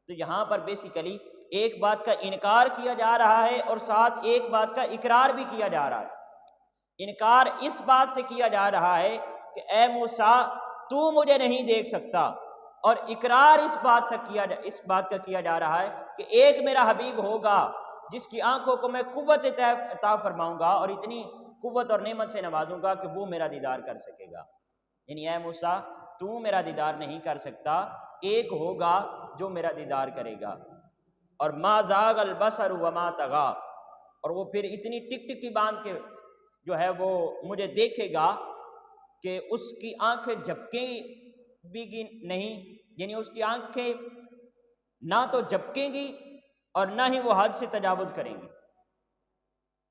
تو یہاں پر بیسیکلی ایک بات کا انکار کیا جا رہا ہے اور ساتھ ایک بات کا اقرار بھی کیا جا رہا ہے۔ انکار اس بات سے کیا جا رہا ہے کہ اے موسیٰ تو مجھے نہیں دیکھ سکتا، اور اقرار اس بات کا کیا جا رہا ہے کہ ایک میرا حبیب ہوگا جس کی آنکھوں کو میں قوت عطا فرماؤں گا اور اتنی قوت اور نعمت سے نوازوں گا کہ وہ میرا دیدار کر سکے گا۔ یعنی اے موسیٰ تو میرا دیدار نہیں کر سکتا، ایک ہوگا جو میرا دیدار کرے گا، اور ما زاغ البصر وما طغى، اور وہ پھر اتنی ٹک ٹکی باندھ کے جو ہے وہ مجھے دیکھے گا کہ اس کی آنکھیں جھپکیں بھی نہیں، یعنی اس کی آنکھیں نہ تو جھپکیں گی اور نہ ہی وہ حد سے تجاوز کریں گی۔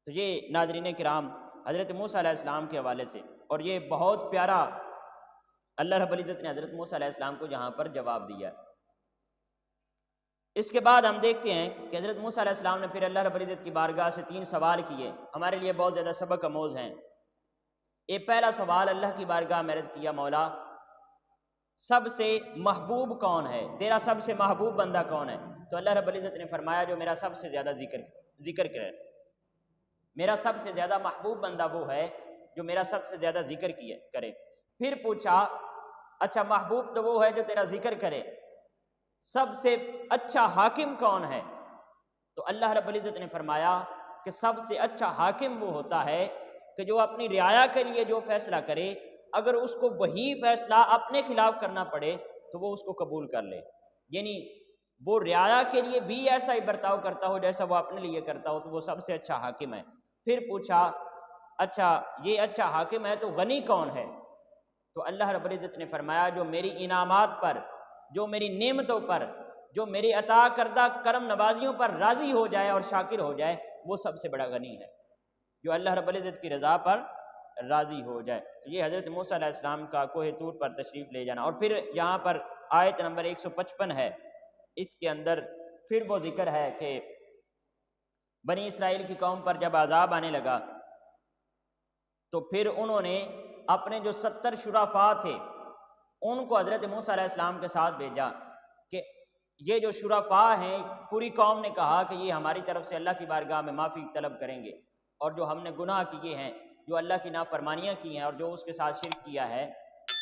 تو یہ ناظرین کرام حضرت موسیٰ علیہ السلام کے حوالے سے، اور یہ بہت پیارا اللہ رب العزت نے حضرت موسیٰ علیہ السلام کو یہاں پر جواب دیا۔ اس کے بعد ہم دیکھتے ہیں کہ حضرت موسیٰ علیہ السلام نے پھر اللہ رب العزت کی بارگاہ سے 3 سوال کیے، ہمارے لیے بہت زیادہ سبق آموز ہیں۔ ایک پہلا سوال اللہ کی بارگاہ میں عرض کیا مولا سب سے محبوب کون ہے، تیرا سب سے محبوب بندہ کون ہے؟ تو اللہ رب العزت نے فرمایا جو میرا سب سے زیادہ ذکر کرے، میرا سب سے زیادہ محبوب بندہ وہ ہے جو میرا سب سے زیادہ ذکر کرے۔ پھر پوچھا اچھا محبوب تو وہ ہے جو تیرا ذکر کرے، سب سے اچھا حاکم کون ہے؟ تو اللہ رب العزت نے فرمایا کہ سب سے اچھا حاکم وہ ہوتا ہے کہ جو اپنی رعایا کے لیے جو فیصلہ کرے، اگر اس کو وہی فیصلہ اپنے خلاف کرنا پڑے تو وہ اس کو قبول کر لے، یعنی وہ رعایا کے لیے بھی ایسا ہی برتاؤ کرتا ہو جیسا وہ اپنے لیے کرتا ہو، تو وہ سب سے اچھا حاکم ہے۔ پھر پوچھا اچھا یہ اچھا حاکم ہے تو غنی کون ہے؟ تو اللہ رب العزت نے فرمایا جو میری انعامات پر، جو میری نعمتوں پر، جو میری عطا کردہ کرم نوازیوں پر راضی ہو جائے اور شاکر ہو جائے وہ سب سے بڑا غنی ہے، جو اللہ رب العزت کی رضا پر راضی ہو جائے۔ تو یہ حضرت موسیٰ علیہ السلام کا کوہ طور پر تشریف لے جانا، اور پھر یہاں پر آیت نمبر 155 ہے، اس کے اندر پھر وہ ذکر ہے کہ بنی اسرائیل کی قوم پر جب عذاب آنے لگا تو پھر انہوں نے اپنے جو 70 شرفاء تھے ان کو حضرت موسیٰ علیہ السلام کے ساتھ بھیجا کہ یہ جو شرفاء ہیں، پوری قوم نے کہا کہ یہ ہماری طرف سے اللہ کی بارگاہ میں معافی طلب کریں گے، اور جو ہم نے گناہ کیے ہیں، جو اللہ کی نافرمانیاں کی ہیں اور جو اس کے ساتھ شرک کیا ہے،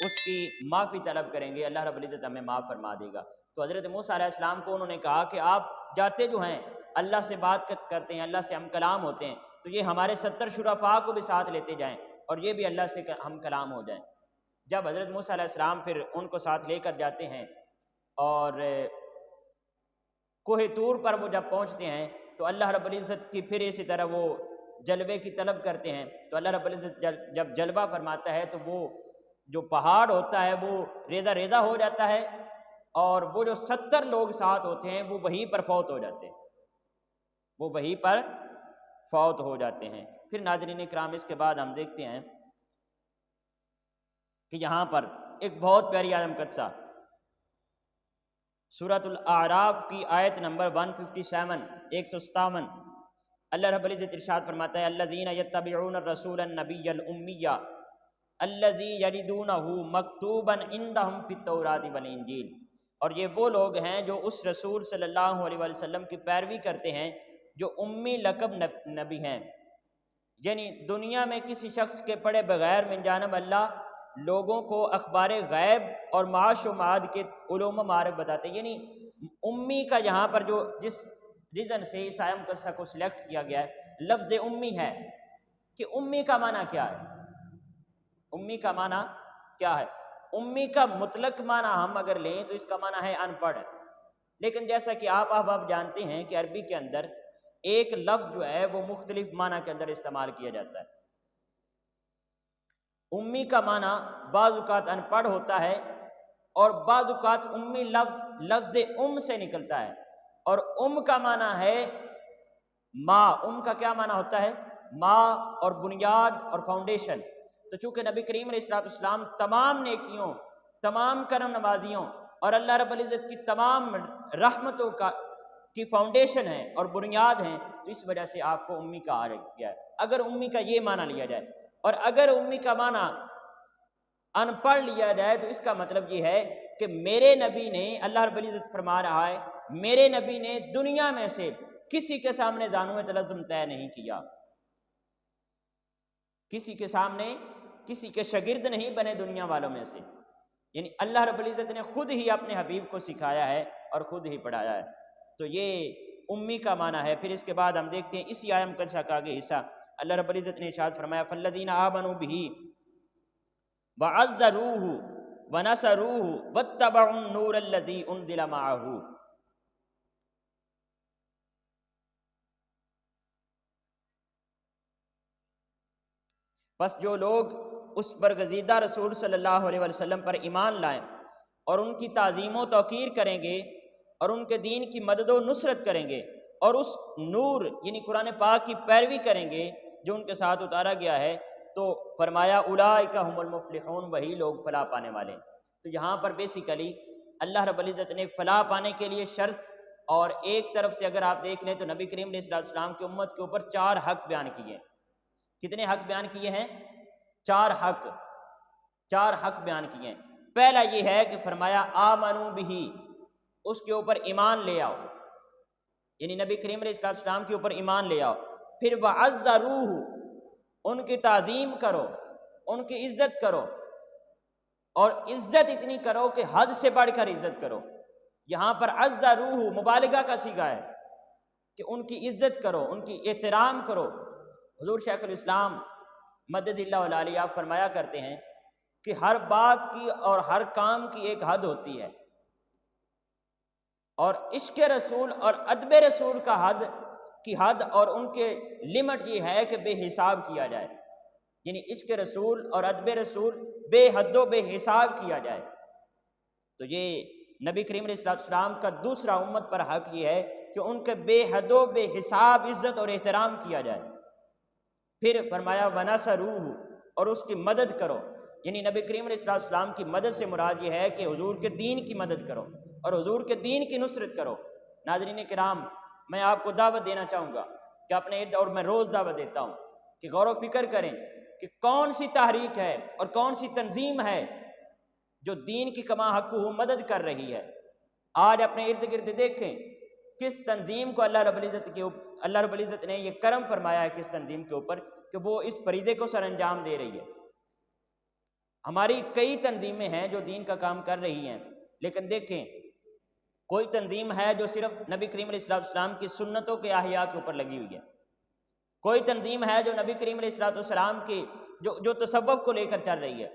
اس کی معافی طلب کریں گے، اللہ رب العزت ہمیں معاف فرما دے گا۔ تو حضرت موسیٰ علیہ السلام کو انہوں نے کہا کہ آپ جاتے جو ہیں اللہ سے بات کرتے ہیں، اللہ سے ہم کلام ہوتے ہیں، تو یہ ہمارے 70 شرفاء کو بھی ساتھ لیتے جائیں اور یہ بھی اللہ سے ہم کلام ہو جائیں۔ جب حضرت موسیٰ علیہ السلام پھر ان کو ساتھ لے کر جاتے ہیں اور کوہ طور پر وہ جب پہنچتے ہیں تو اللہ رب العزت کی پھر اسی طرح وہ جلوے کی طلب کرتے ہیں، تو اللہ رب العزت جب جلوہ فرماتا ہے تو وہ جو پہاڑ ہوتا ہے وہ ریزہ ریزہ ہو جاتا ہے، اور وہ جو 70 لوگ ساتھ ہوتے ہیں وہ وہیں پر فوت ہو جاتے ہیں، وہ وہیں پر فوت ہو جاتے ہیں۔ پھر ناظرین اکرام، اس کے بعد ہم دیکھتے ہیں کہ یہاں پر ایک بہت پیاری آیت قدسہ سورۃ الاعراف کی آیت نمبر 157 157 اللہ رب العزت ارشاد فرماتا ہے الذین یتبعون الرسول النبی الامی الذی یجدونہ مکتوبا عندہم فی التوراۃ والانجیل، اور یہ وہ لوگ ہیں جو اس رسول صلی اللہ علیہ وسلم کی پیروی کرتے ہیں جو امی لقب نبی ہیں، یعنی دنیا میں کسی شخص کے پڑھے بغیر من جانب اللہ لوگوں کو اخبار غیب اور معاش و معاد کے علوم و معارف بتاتے ہیں۔ یعنی امی کا یہاں پر جو جس ریزن سے اس آیت قصہ کو سلیکٹ کیا گیا ہے لفظ امی ہے کہ امی کا معنی کیا ہے؟ امی کا معنی کیا ہے؟ امی کا مطلق معنی ہم اگر لیں تو اس کا معنی ہے ان پڑھ، لیکن جیسا کہ آپ جانتے ہیں کہ عربی کے اندر ایک لفظ جو ہے وہ مختلف معنی کے اندر استعمال کیا جاتا ہے۔ امی کا معنی بعض اوقات ان پڑھ ہوتا ہے، اور بعض اوقات امی لفظ ام سے نکلتا ہے، اور ام کا معنی ہے ماں۔ ام کا کیا معنی ہوتا ہے؟ ماں اور بنیاد اور فاؤنڈیشن۔ تو چونکہ نبی کریم علیہ السلام تمام نیکیوں، تمام کرم نوازیوں اور اللہ رب العزت کی تمام رحمتوں کی فاؤنڈیشن ہے اور بنیاد ہیں، تو اس وجہ سے آپ کو امی کہا گیا ہے، اگر امی کا یہ معنی لیا جائے۔ اور اگر امی کا معنی ان پڑھ لیا جائے تو اس کا مطلب یہ ہے کہ میرے نبی نے، اللہ رب العزت فرما رہا ہے، میرے نبی نے دنیا میں سے کسی کے سامنے زانو تلزم طے نہیں کیا، کسی کے سامنے کسی کے شاگرد نہیں بنے دنیا والوں میں سے، یعنی اللہ رب العزت نے خود ہی اپنے حبیب کو سکھایا ہے اور خود ہی پڑھایا ہے۔ تو یہ امی کا معنی ہے۔ پھر اس کے بعد ہم دیکھتے ہیں اسی آیت قدسہ کا آگے حصہ، اللہ رب العزت نے ارشاد فرمایا فالذین آمنوا بہ وعزروہ ونصروہ واتبعوا النور الذی انزل معہ۔ پس جو لوگ اس برگزیدہ رسول صلی اللہ علیہ وسلم پر ایمان لائیں اور ان کی تعظیم و توقیر کریں گے اور ان کے دین کی مدد و نصرت کریں گے اور اس نور یعنی قرآن پاک کی پیروی کریں گے جو ان کے ساتھ اتارا گیا ہے، تو فرمایا اولئک هم المفلحون، وہی لوگ فلاح پانے والے ہیں۔ تو یہاں پر بیسیکلی اللہ رب العزت نے فلاح پانے کے لیے شرط، اور ایک طرف سے اگر آپ دیکھ لیں تو نبی کریم علیہ السلام کی امت کے اوپر 4 حق بیان کیے۔ کتنے حق بیان کیے ہیں؟ 4 حق بیان کیے ہیں۔ پہلا یہ ہے کہ فرمایا آمنو بہ، اس کے اوپر ایمان لے آؤ، یعنی نبی کریم علیہ السلام کے اوپر ایمان لے آؤ۔ پھر وعزروہ، ان کی تعظیم کرو، ان کی عزت کرو، اور عزت اتنی کرو کہ حد سے بڑھ کر عزت کرو۔ یہاں پر عزروہ مبالغہ کا صیغہ ہے کہ ان کی عزت کرو، ان کی احترام کرو۔ حضور شیخ الاسلام مدد اللہ علیہ آپ فرمایا کرتے ہیں کہ ہر بات کی اور ہر کام کی ایک حد ہوتی ہے، اور عشق رسول اور ادب رسول کا حد اور ان کے لمٹ یہ ہے کہ بے حساب کیا جائے، یعنی عشق رسول اور ادب رسول بے حد و بے حساب کیا جائے۔ تو یہ نبی کریم علیہ السلام کا دوسرا امت پر حق یہ ہے کہ ان کے بے حد و بے حساب عزت اور احترام کیا جائے۔ پھر فرمایا ونصروہ، اور اس کی مدد کرو، یعنی نبی کریم علیہ السلام کی مدد سے مراد یہ ہے کہ حضور کے دین کی مدد کرو اور حضور کے دین کی نصرت کرو۔ ناظرین کرام، میں آپ کو دعوت دینا چاہوں گا کہ اپنے ارد، اور میں روز دعوت دیتا ہوں کہ غور و فکر کریں کہ کون سی تحریک ہے اور کون سی تنظیم ہے جو دین کی کما حقہ مدد کر رہی ہے۔ آج اپنے ارد گرد دیکھیں کس تنظیم کو اللہ رب العزت نے یہ کرم فرمایا ہے کس تنظیم کے اوپر کہ وہ اس فریضے کو سر انجام دے رہی ہے۔ ہماری کئی تنظیمیں ہیں جو دین کا کام کر رہی ہیں، لیکن دیکھیں کوئی تنظیم ہے جو صرف نبی کریم علیہ السلام کی سنتوں کے احیاء کے اوپر لگی ہوئی ہے، کوئی تنظیم ہے جو نبی کریم علیہ السلام کی جو تصوف کو لے کر چل رہی ہے،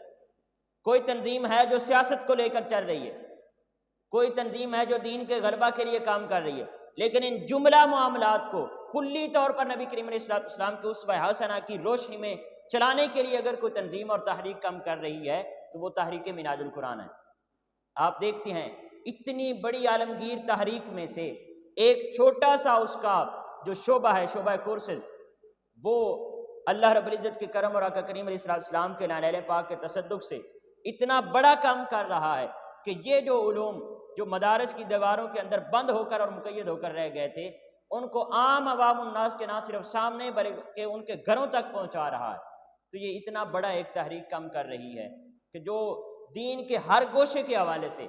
کوئی تنظیم ہے جو سیاست کو لے کر چل رہی ہے، کوئی تنظیم ہے جو دین کے غلبہ کے لیے کام کر رہی ہے۔ لیکن ان جملہ معاملات کو کلی طور پر نبی کریم علیہ السلام کی اسوہ حسنہ کی روشنی میں چلانے کے لیے اگر کوئی تنظیم اور تحریک کام کر رہی ہے تو وہ تحریک منہاج القرآن ہے۔ آپ دیکھتے ہیں اتنی بڑی عالمگیر تحریک میں سے ایک چھوٹا سا اس کا جو شعبہ ہے، شعبہ کورسز، وہ اللہ رب العزت کے کرم اور آقا کریم علیہ السلام کے نالے پاک کے تصدق سے اتنا بڑا کام کر رہا ہے کہ یہ جو علوم جو مدارس کی دیواروں کے اندر بند ہو کر اور مقید ہو کر رہ گئے تھے، ان کو عام عوام الناس کے نہ صرف سامنے بلکہ ان کے گھروں تک پہنچا رہا ہے۔ تو یہ اتنا بڑا ایک تحریک کام کر رہی ہے کہ جو دین کے ہر گوشے کے حوالے سے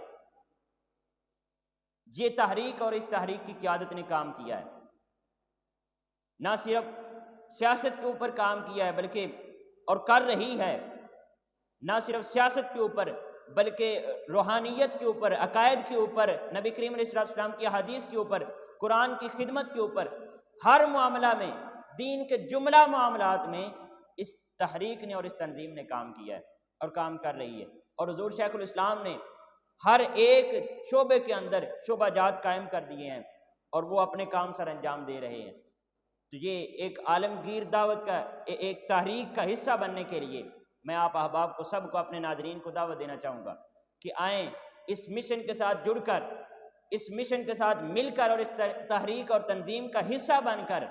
یہ تحریک اور اس تحریک کی قیادت نے کام کیا ہے، نہ صرف سیاست کے اوپر کام کیا ہے بلکہ اور کر رہی ہے، نہ صرف سیاست کے اوپر بلکہ روحانیت کے اوپر، عقائد کے اوپر، نبی کریم علیہ السلام کی حدیث کے اوپر، قرآن کی خدمت کے اوپر، ہر معاملہ میں، دین کے جملہ معاملات میں اس تحریک نے اور اس تنظیم نے کام کیا ہے اور کام کر رہی ہے۔ اور حضور شیخ الاسلام نے ہر ایک شعبے کے اندر شعبہ جات قائم کر دیے ہیں اور وہ اپنے کام سر انجام دے رہے ہیں۔ تو یہ ایک عالمگیر دعوت کا ایک تحریک کا حصہ بننے کے لیے میں آپ احباب کو سب کو اپنے ناظرین کو دعوت دینا چاہوں گا کہ آئیں اس مشن کے ساتھ جڑ کر، اس مشن کے ساتھ مل کر اور اس تحریک اور تنظیم کا حصہ بن کر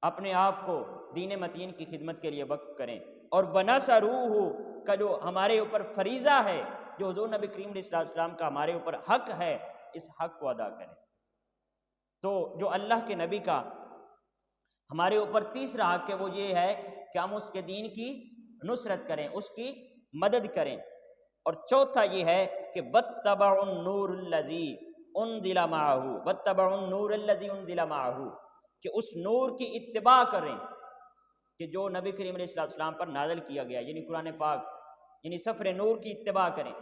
اپنے آپ کو دین متین کی خدمت کے لیے وقف کریں، اور وَنَصَرُوهُ کا جو ہمارے اوپر فریضہ ہے، جو حضور نبی کریم علیہ السلام کا ہمارے اوپر حق ہے، اس حق کو ادا کریں۔ تو جو اللہ کے نبی کا ہمارے اوپر تیسرا حق ہے وہ یہ ہے کہ ہم اس کے دین کی نصرت کریں، اس کی مدد کریں، اور چوتھا یہ ہے کہ وَاتَّبَعُوا النُّورَ الَّذِي أُنزِلَ مَعَهُ وَاتَّبَعُوا النُّورَ الَّذِي أُنزِلَ مَعَهُ، کہ اس نور کی اتباع کریں کہ جو نبی کریم علیہ السلام پر نازل کیا گیا، یعنی قرآن پاک، یعنی سفر نور کی اتباع کریں۔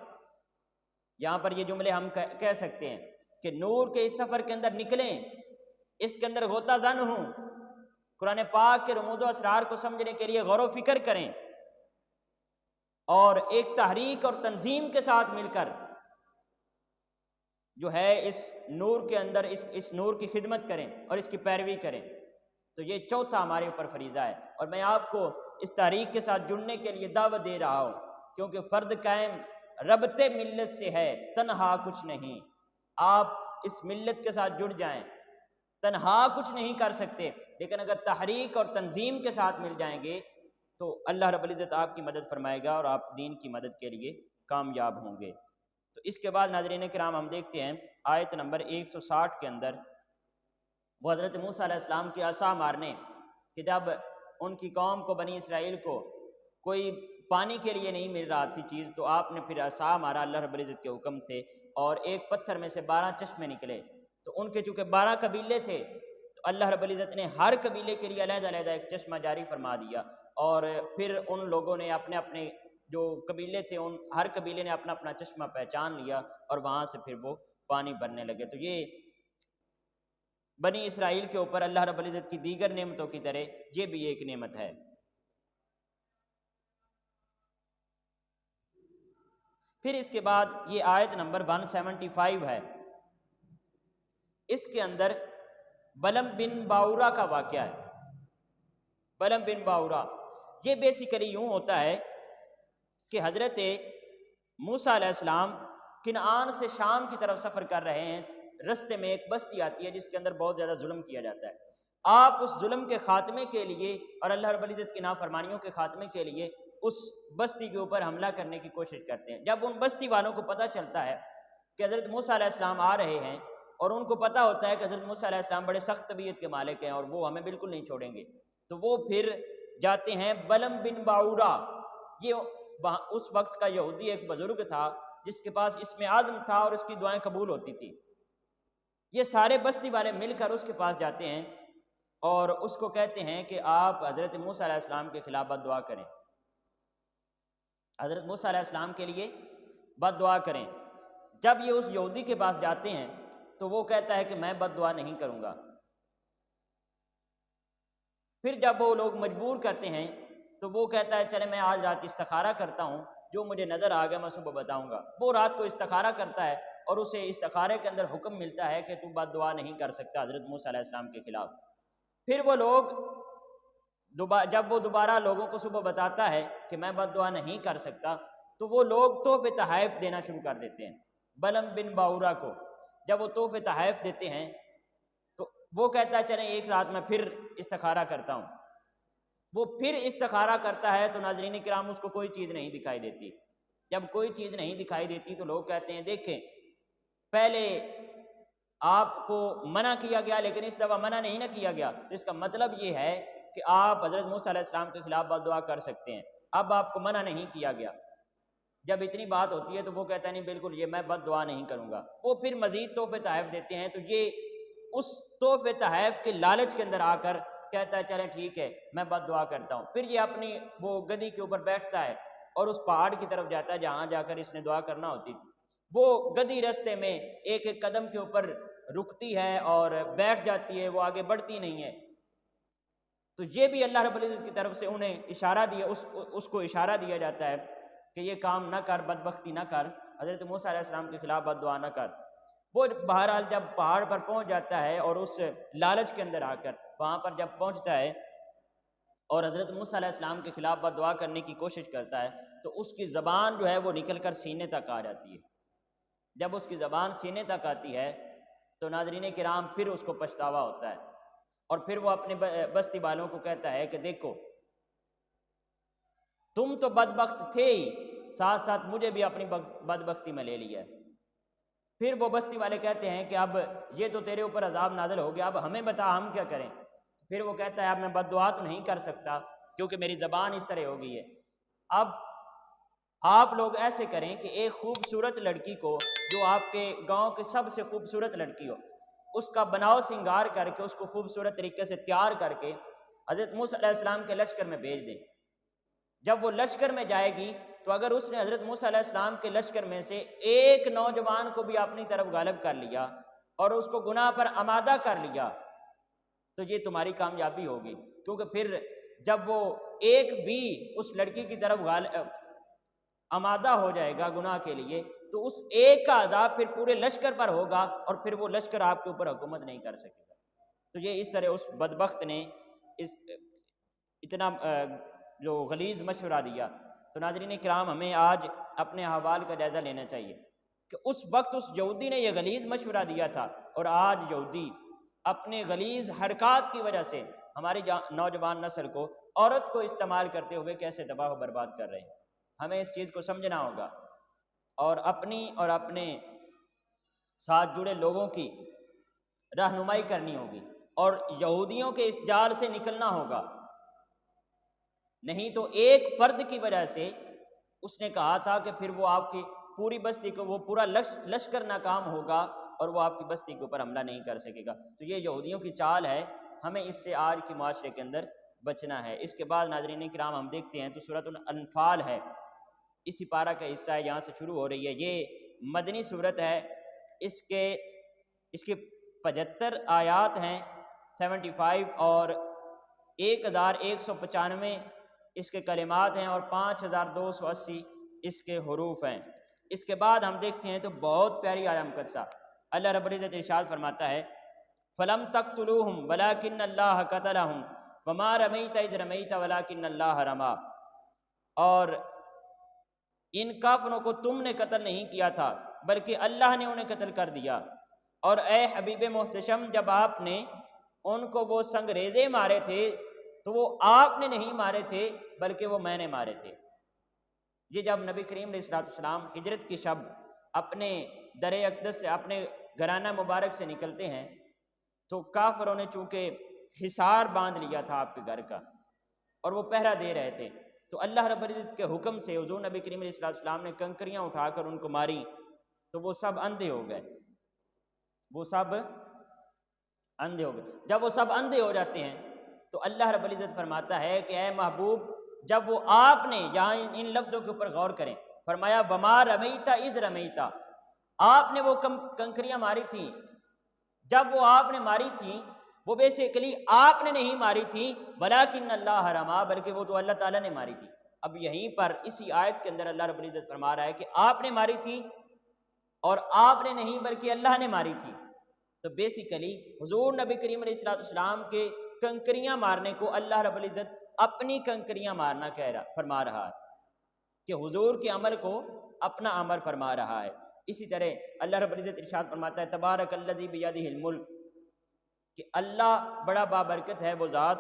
یہاں پر یہ جملے ہم کہہ سکتے ہیں کہ نور کے اس سفر کے اندر نکلیں، اس کے اندر غوطہ زن ہوں، قرآن پاک کے رموز و اسرار کو سمجھنے کے لیے غور و فکر کریں، اور ایک تحریک اور تنظیم کے ساتھ مل کر جو ہے اس نور کے اندر اس نور کی خدمت کریں اور اس کی پیروی کریں۔ تو یہ چوتھا ہمارے اوپر فریضہ ہے، اور میں آپ کو اس تحریک کے ساتھ جڑنے کے لیے دعوت دے رہا ہوں، کیونکہ فرد قائم ربط ملت سے ہے، تنہا کچھ نہیں۔ آپ اس ملت کے ساتھ جڑ جائیں، تنہا کچھ نہیں کر سکتے، لیکن اگر تحریک اور تنظیم کے ساتھ مل جائیں گے تو اللہ رب العزت آپ کی مدد فرمائے گا اور آپ دین کی مدد کے لیے کامیاب ہوں گے۔ تو اس کے بعد ناظرین کرام ہم دیکھتے ہیں آیت نمبر 160 کے اندر وہ حضرت موسیٰ علیہ السلام کی عصا مارنے، کہ جب ان کی قوم کو، بنی اسرائیل کو کوئی پانی کے لیے نہیں مل رہا تھی چیز، تو آپ نے پھر عصا مارا اللہ رب العزت کے حکم سے، اور ایک پتھر میں سے 12 چشمے نکلے۔ تو ان کے چونکہ 12 قبیلے تھے تو اللہ رب العزت نے ہر قبیلے کے لیے علیحدہ علیحدہ ایک چشمہ جاری فرما دیا، اور پھر ان لوگوں نے اپنے اپنے جو قبیلے تھے، ہر قبیلے نے اپنا اپنا چشمہ پہچان لیا، اور وہاں سے پھر وہ پانی بھرنے لگے۔ تو یہ بنی اسرائیل کے اوپر اللہ رب العزت کی دیگر نعمتوں کی طرح یہ بھی ایک نعمت ہے۔ پھر اس کے بعد یہ آیت نمبر 175 ہے، اس کے اندر بلم بن باورا کا واقعہ ہے۔ بلم بن باورا یہ بیسیکلی یوں ہوتا ہے کہ حضرت موسیٰ علیہ السلام کنعان سے شام کی طرف سفر کر رہے ہیں، رستے میں ایک بستی آتی ہے جس کے اندر بہت زیادہ ظلم کیا جاتا ہے۔ آپ اس ظلم کے خاتمے کے لیے اور اللہ رب العزت کی نافرمانیوں کے خاتمے کے لیے اس بستی کے اوپر حملہ کرنے کی کوشش کرتے ہیں۔ جب ان بستی والوں کو پتہ چلتا ہے کہ حضرت موسیٰ علیہ السلام آ رہے ہیں اور ان کو پتہ ہوتا ہے کہ حضرت موسیٰ علیہ السلام بڑے سخت طبیعت کے مالک ہیں اور وہ ہمیں بالکل نہیں چھوڑیں گے، تو وہ پھر جاتے ہیں بلم بن باورا، یہ اس وقت کا یہودی ایک بزرگ تھا جس کے پاس اسم اعظم تھا اور اس کی دعائیں قبول ہوتی تھی۔ یہ سارے بستی والے مل کر اس کے پاس جاتے ہیں اور اس کو کہتے ہیں کہ آپ حضرت موسیٰ علیہ السلام کے خلاف بد دعا کریں، حضرت موسیٰ علیہ السلام کے لیے بد دعا کریں۔ جب یہ اس یہودی کے پاس جاتے ہیں تو وہ کہتا ہے کہ میں بد دعا نہیں کروں گا۔ پھر جب وہ لوگ مجبور کرتے ہیں تو وہ کہتا ہے چلے میں آج رات استخارہ کرتا ہوں، جو مجھے نظر آ گیا میں صبح بتاؤں گا۔ وہ رات کو استخارہ کرتا ہے اور اسے استخارے کے اندر حکم ملتا ہے کہ تو بد دعا نہیں کر سکتا حضرت موسیٰ علیہ السلام کے خلاف۔ پھر وہ لوگ جب وہ دوبارہ لوگوں کو صبح بتاتا ہے کہ میں بد دعا نہیں کر سکتا، تو وہ لوگ تحفے تحائف دینا شروع کر دیتے ہیں بلم بن باورا کو۔ جب وہ تحفے تحائف دیتے ہیں تو وہ کہتا ہے چلیں ایک رات میں پھر استخارہ کرتا ہوں۔ وہ پھر استخارہ کرتا ہے تو ناظرین کرام اس کو کوئی چیز نہیں دکھائی دیتی۔ جب کوئی چیز نہیں دکھائی دیتی تو لوگ کہتے ہیں دیکھیں پہلے آپ کو منع کیا گیا لیکن اس دفعہ منع نہیں نہ کیا گیا، تو اس کا مطلب یہ ہے کہ آپ حضرت موسیٰ علیہ السلام کے خلاف بد دعا کر سکتے ہیں، اب آپ کو منع نہیں کیا گیا۔ جب اتنی بات ہوتی ہے تو وہ کہتا ہے نہیں بالکل یہ میں بد دعا نہیں کروں گا۔ وہ پھر مزید تحفے تحائف دیتے ہیں تو یہ اس تحفے تحائف کے لالچ کے اندر آ کر کہتا ہے چلیں ٹھیک ہے میں بد دعا کرتا ہوں۔ پھر یہ اپنی وہ گدی کے اوپر بیٹھتا ہے اور اس پہاڑ کی طرف جاتا ہے جہاں جا کر اس نے دعا کرنا ہوتی تھی۔ وہ گدی رستے میں ایک ایک قدم کے اوپر رکتی ہے اور بیٹھ جاتی ہے، وہ آگے بڑھتی نہیں ہے۔ تو یہ بھی اللہ رب العزت کی طرف سے انہیں اشارہ دیا، اس کو اشارہ دیا جاتا ہے کہ یہ کام نہ کر، بدبختی نہ کر، حضرت موسیٰ علیہ السلام کے خلاف بد دعا نہ کر۔ وہ بہرحال جب پہاڑ پر پہنچ جاتا ہے اور اس لالچ کے اندر آ کر وہاں پر جب پہنچتا ہے اور حضرت موسیٰ علیہ السلام کے خلاف بد دعا کرنے کی کوشش کرتا ہے تو اس کی زبان جو ہے وہ نکل کر سینے تک آ جاتی ہے۔ جب اس کی زبان سینے تک آتی ہے تو ناظرین کرام پھر اس کو پچھتاوا ہوتا ہے اور پھر وہ اپنے بستی والوں کو کہتا ہے کہ دیکھو تم تو بدبخت تھے ہی، ساتھ ساتھ مجھے بھی اپنی بدبختی میں لے لیا ہے۔ پھر وہ بستی والے کہتے ہیں کہ اب یہ تو تیرے اوپر عذاب نازل ہو گیا، اب ہمیں بتا ہم کیا کریں۔ پھر وہ کہتا ہے اب میں بد دعا تو نہیں کر سکتا کیونکہ میری زبان اس طرح ہو گئی ہے۔ اب آپ لوگ ایسے کریں کہ ایک خوبصورت لڑکی کو جو آپ کے گاؤں کی سب سے خوبصورت لڑکی ہو اس کا بناؤ سنگار کر کے اس کو خوبصورت طریقے سے تیار کر کے حضرت موسیٰ علیہ السلام کے لشکر میں بھیج دیں۔ جب وہ لشکر میں جائے گی تو اگر اس نے حضرت موسیٰ علیہ السلام کے لشکر میں سے ایک نوجوان کو بھی اپنی طرف غالب کر لیا اور اس کو گناہ پر آمادہ کر لیا تو یہ تمہاری کامیابی ہوگی، کیونکہ پھر جب وہ ایک بھی اس لڑکی کی طرف آمادہ ہو جائے گا گناہ کے لیے تو اس ایک کا عذاب پھر پورے لشکر پر ہوگا اور پھر وہ لشکر آپ کے اوپر حکومت نہیں کر سکے گا۔ تو یہ اس طرح اس بدبخت نے اتنا جو غلیظ مشورہ دیا۔ تو ناظرین کرام ہمیں آج اپنے احوال کا جائزہ لینا چاہیے کہ اس وقت اس یہودی نے یہ غلیظ مشورہ دیا تھا اور آج یہودی اپنے غلیظ حرکات کی وجہ سے ہماری نوجوان نسل کو عورت کو استعمال کرتے ہوئے کیسے تباہ و برباد کر رہے ہیں۔ ہمیں اس چیز کو سمجھنا ہوگا اور اپنی اور اپنے ساتھ جڑے لوگوں کی رہنمائی کرنی ہوگی اور یہودیوں کے اس جال سے نکلنا ہوگا، نہیں تو ایک فرد کی وجہ سے اس نے کہا تھا کہ پھر وہ آپ کی پوری بستی کو وہ پورا لشکر ناکام ہوگا اور وہ آپ کی بستی کے اوپر حملہ نہیں کر سکے گا۔ تو یہ یہودیوں کی چال ہے، ہمیں اس سے آج کے معاشرے کے اندر بچنا ہے۔ اس کے بعد ناظرین کرام ہم دیکھتے ہیں تو سورۃ الانفال ہے، اسی پارہ کا حصہ ہے، یہاں سے شروع ہو رہی ہے۔ یہ مدنی سورت ہے، اس کے 75 آیات ہیں 75 اور 1195 اس کے کلمات ہیں اور 5280 اس کے حروف ہیں۔ اس کے بعد ہم دیکھتے ہیں تو بہت پیاری آیہ مقدسہ اللہ رب العزت ارشاد فرماتا ہے فَلَمْ تَقْتُلُوهُمْ وَلَكِنَّ اللَّهَ قَتَلَهُمْ وَمَا رَمَيْتَ إِذْ رَمَيْتَ وَلَكِنَّ اللَّهَ رَمَى، اور ان کافروں کو تم نے قتل نہیں کیا تھا بلکہ اللہ نے انہیں قتل کر دیا، اور اے حبیب محتشم جب آپ نے ان کو وہ سنگریزے مارے تھے تو وہ آپ نے نہیں مارے تھے بلکہ وہ میں نے مارے تھے۔ یہ جب نبی کریم علیہ الصلوۃ والسلام ہجرت کی شب اپنے در اقدس سے اپنے گھرانہ مبارک سے نکلتے ہیں تو کافروں نے چونکہ حصار باندھ لیا تھا آپ کے گھر کا اور وہ پہرا دے رہے تھے، تو اللہ رب العزت کے حکم سے حضور نبی کریم علیہ السلام نے کنکریاں اٹھا کر ان کو ماری تو وہ سب اندھے ہو گئے، وہ سب اندھے ہو گئے۔ جب وہ سب اندھے ہو جاتے ہیں تو اللہ رب العزت فرماتا ہے کہ اے محبوب، جب وہ آپ نے، یہاں ان لفظوں کے اوپر غور کریں، فرمایا وما رمیتا اذ رمیتا، آپ نے وہ کنکریاں ماری تھیں، جب وہ آپ نے ماری تھیں وہ بیسیکلی آپ نے نہیں ماری تھی، ولیکن اللہ رما، بلکہ وہ تو اللہ تعالیٰ نے ماری تھی۔ اب یہیں پر اسی آیت کے اندر اللہ رب العزت فرما رہا ہے کہ آپ نے ماری تھی اور آپ نے نہیں بلکہ اللہ نے ماری تھی۔ تو بیسیکلی حضور نبی کریم علیہ السلام کے کنکریاں مارنے کو اللہ رب العزت اپنی کنکریاں مارنا فرما رہا ہے، کہ حضور کے عمل کو اپنا عمل فرما رہا ہے۔ اسی طرح اللہ رب العزت ارشاد فرماتا ہے تبارک الذی بیدہ الملک، کہ اللہ بڑا بابرکت ہے وہ ذات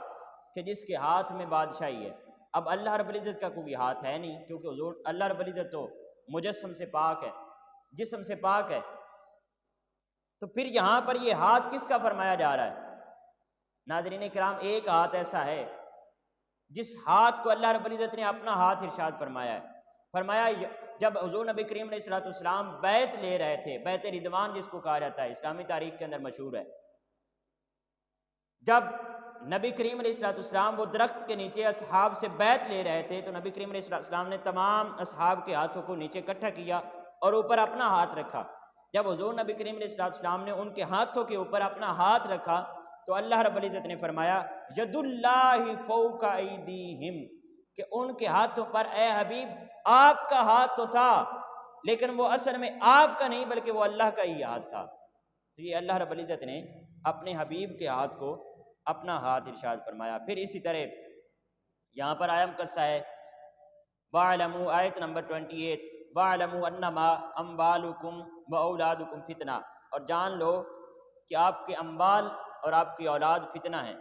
کہ جس کے ہاتھ میں بادشاہی ہے۔ اب اللہ رب العزت کا کوئی ہاتھ ہے نہیں، کیونکہ حضور اللہ رب العزت تو مجسم سے پاک ہے، جسم سے پاک ہے، تو پھر یہاں پر یہ ہاتھ کس کا فرمایا جا رہا ہے؟ ناظرین کرام، ایک ہاتھ ایسا ہے جس ہاتھ کو اللہ رب العزت نے اپنا ہاتھ ارشاد فرمایا ہے۔ فرمایا جب حضور نبی کریم علیہ السلام بیعت لے رہے تھے، بیعت رضوان جس کو کہا جاتا ہے، اسلامی تاریخ کے اندر مشہور ہے، جب نبی کریم علیہ السلام وہ درخت کے نیچے اصحاب سے بیعت لے رہے تھے تو نبی کریم علیہ السلام نے تمام اصحاب کے ہاتھوں کو نیچے اکٹھا کیا اور اوپر اپنا ہاتھ رکھا۔ جب حضور نبی کریم علیہ السلام نے ان کے ہاتھوں کے اوپر اپنا ہاتھ رکھا تو اللہ رب العزت نے فرمایا ید اللہ فوق ایدیہم، کہ ان کے ہاتھوں پر اے حبیب آپ کا ہاتھ تو تھا لیکن وہ اصل میں آپ کا نہیں بلکہ وہ اللہ کا ہی ہاتھ تھا۔ تو یہ اللہ رب العزت نے اپنے حبیب کے ہاتھ کو اپنا ہاتھ ارشاد فرمایا۔ پھر اسی طرح یہاں پر آیت قصہ ہے وَاعْلَمُوا، آیت نمبر 28، وَاعْلَمُوا أَنَّمَا أَمْوَالُكُمْ وَأَوْلَادُكُمْ فِتْنَةٌ، اور جان لو کہ آپ کے اموال اور آپ کی اولاد فتنہ ہیں،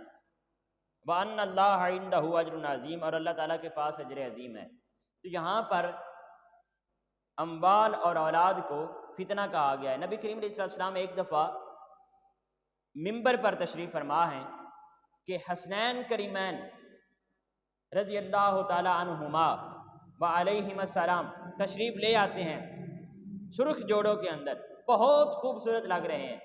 وَأَنَّ اللَّهَ عِندَهُ أَجْرٌ عَظِيمٌ، اور اللہ تعالیٰ کے پاس اجر عظیم ہے۔ تو یہاں پر اموال اور اولاد کو فتنہ کہا گیا ہے۔ نبی کریم علیہ السلام ایک دفعہ ممبر پر تشریف فرما ہیں کہ حسنین کریمین رضی اللہ تعالی عنہما وعلیہم السلام تشریف لے آتے ہیں سرخ جوڑوں کے اندر، بہت خوبصورت لگ رہے ہیں۔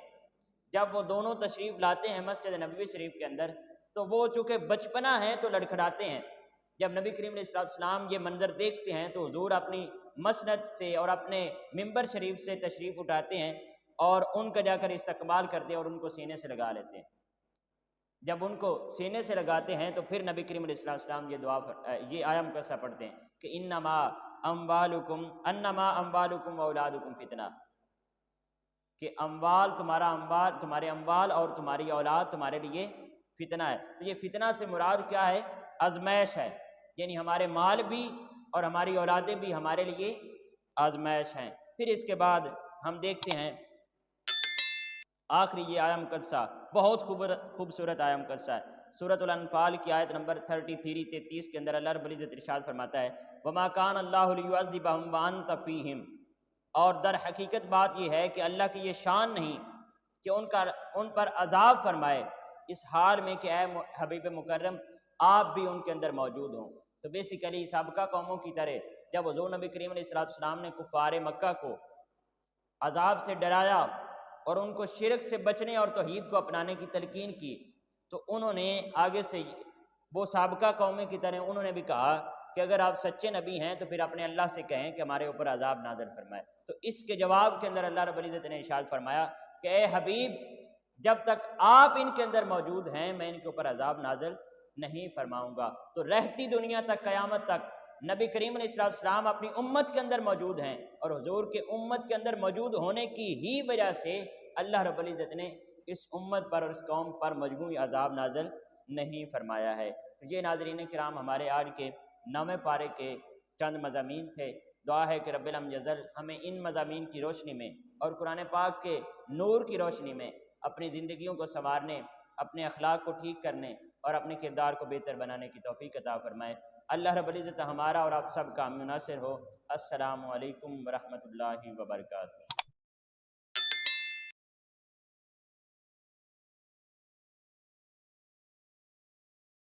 جب وہ دونوں تشریف لاتے ہیں مسجد نبوی شریف کے اندر تو وہ چونکہ بچپنا ہے تو لڑکھڑاتے ہیں۔ جب نبی کریم علیہ السلام یہ منظر دیکھتے ہیں تو حضور اپنی مسند سے اور اپنے ممبر شریف سے تشریف اٹھاتے ہیں اور ان کا جا کر استقبال کرتے ہیں اور ان کو سینے سے لگا لیتے ہیں۔ جب ان کو سینے سے لگاتے ہیں تو پھر نبی کریم علیہ السلام یہ آیت مقدسہ پڑھتے ہیں کہ انما اموالکم و اولادکم فتنہ، کہ تمہارے اموال اور تمہاری اولاد تمہارے لیے فتنہ ہے۔ تو یہ فتنہ سے مراد کیا ہے؟ آزمائش ہے، یعنی ہمارے مال بھی اور ہماری اولادیں بھی ہمارے لیے آزمائش ہیں۔ پھر اس کے بعد ہم دیکھتے ہیں آخری یہ آیت مقدسہ بہت خوبصورت آیت مقدسہ ہے، سورۃ الانفال کی آیت نمبر 33 کے اندر اللہ رب العزت ارشاد فرماتا ہے وما کان اللہ لیعذبہم وانت فیہم، اور در حقیقت بات یہ ہے کہ اللہ کی یہ شان نہیں کہ ان پر عذاب فرمائے اس حال میں کہ اے حبیب مکرم آپ بھی ان کے اندر موجود ہوں۔ تو بیسیکلی سابقہ قوموں کی طرح جب حضور نبی کریم علیہ السلام نے کفار مکہ کو عذاب سے ڈرایا اور ان کو شرک سے بچنے اور توحید کو اپنانے کی تلقین کی تو انہوں نے آگے سے وہ سابقہ قومیں کی طرح انہوں نے بھی کہا کہ اگر آپ سچے نبی ہیں تو پھر اپنے اللہ سے کہیں کہ ہمارے اوپر عذاب نازل فرمائے۔ تو اس کے جواب کے اندر اللہ رب العزت نے ارشاد فرمایا کہ اے حبیب جب تک آپ ان کے اندر موجود ہیں میں ان کے اوپر عذاب نازل نہیں فرماؤں گا۔ تو رہتی دنیا تک، قیامت تک نبی کریم علیہ السلام اپنی امت کے اندر موجود ہیں اور حضور کے امت کے اندر موجود ہونے کی ہی وجہ سے اللہ رب العزت نے اس امت پر اور اس قوم پر مجموعی عذاب نازل نہیں فرمایا ہے۔ تو یہ ناظرین کرام ہمارے آج کے 9ویں پارے کے چند مضامین تھے۔ دعا ہے کہ رب العالمین جل ہمیں ان مضامین کی روشنی میں اور قرآن پاک کے نور کی روشنی میں اپنی زندگیوں کو سنوارنے، اپنے اخلاق کو ٹھیک کرنے اور اپنے کردار کو بہتر بنانے کی توفیق عطا فرمائے۔ اللہ رب العزت ہمارا اور آپ سب کا حامی و ناصر ہو۔ السلام علیکم ورحمۃ اللہ وبرکاتہ۔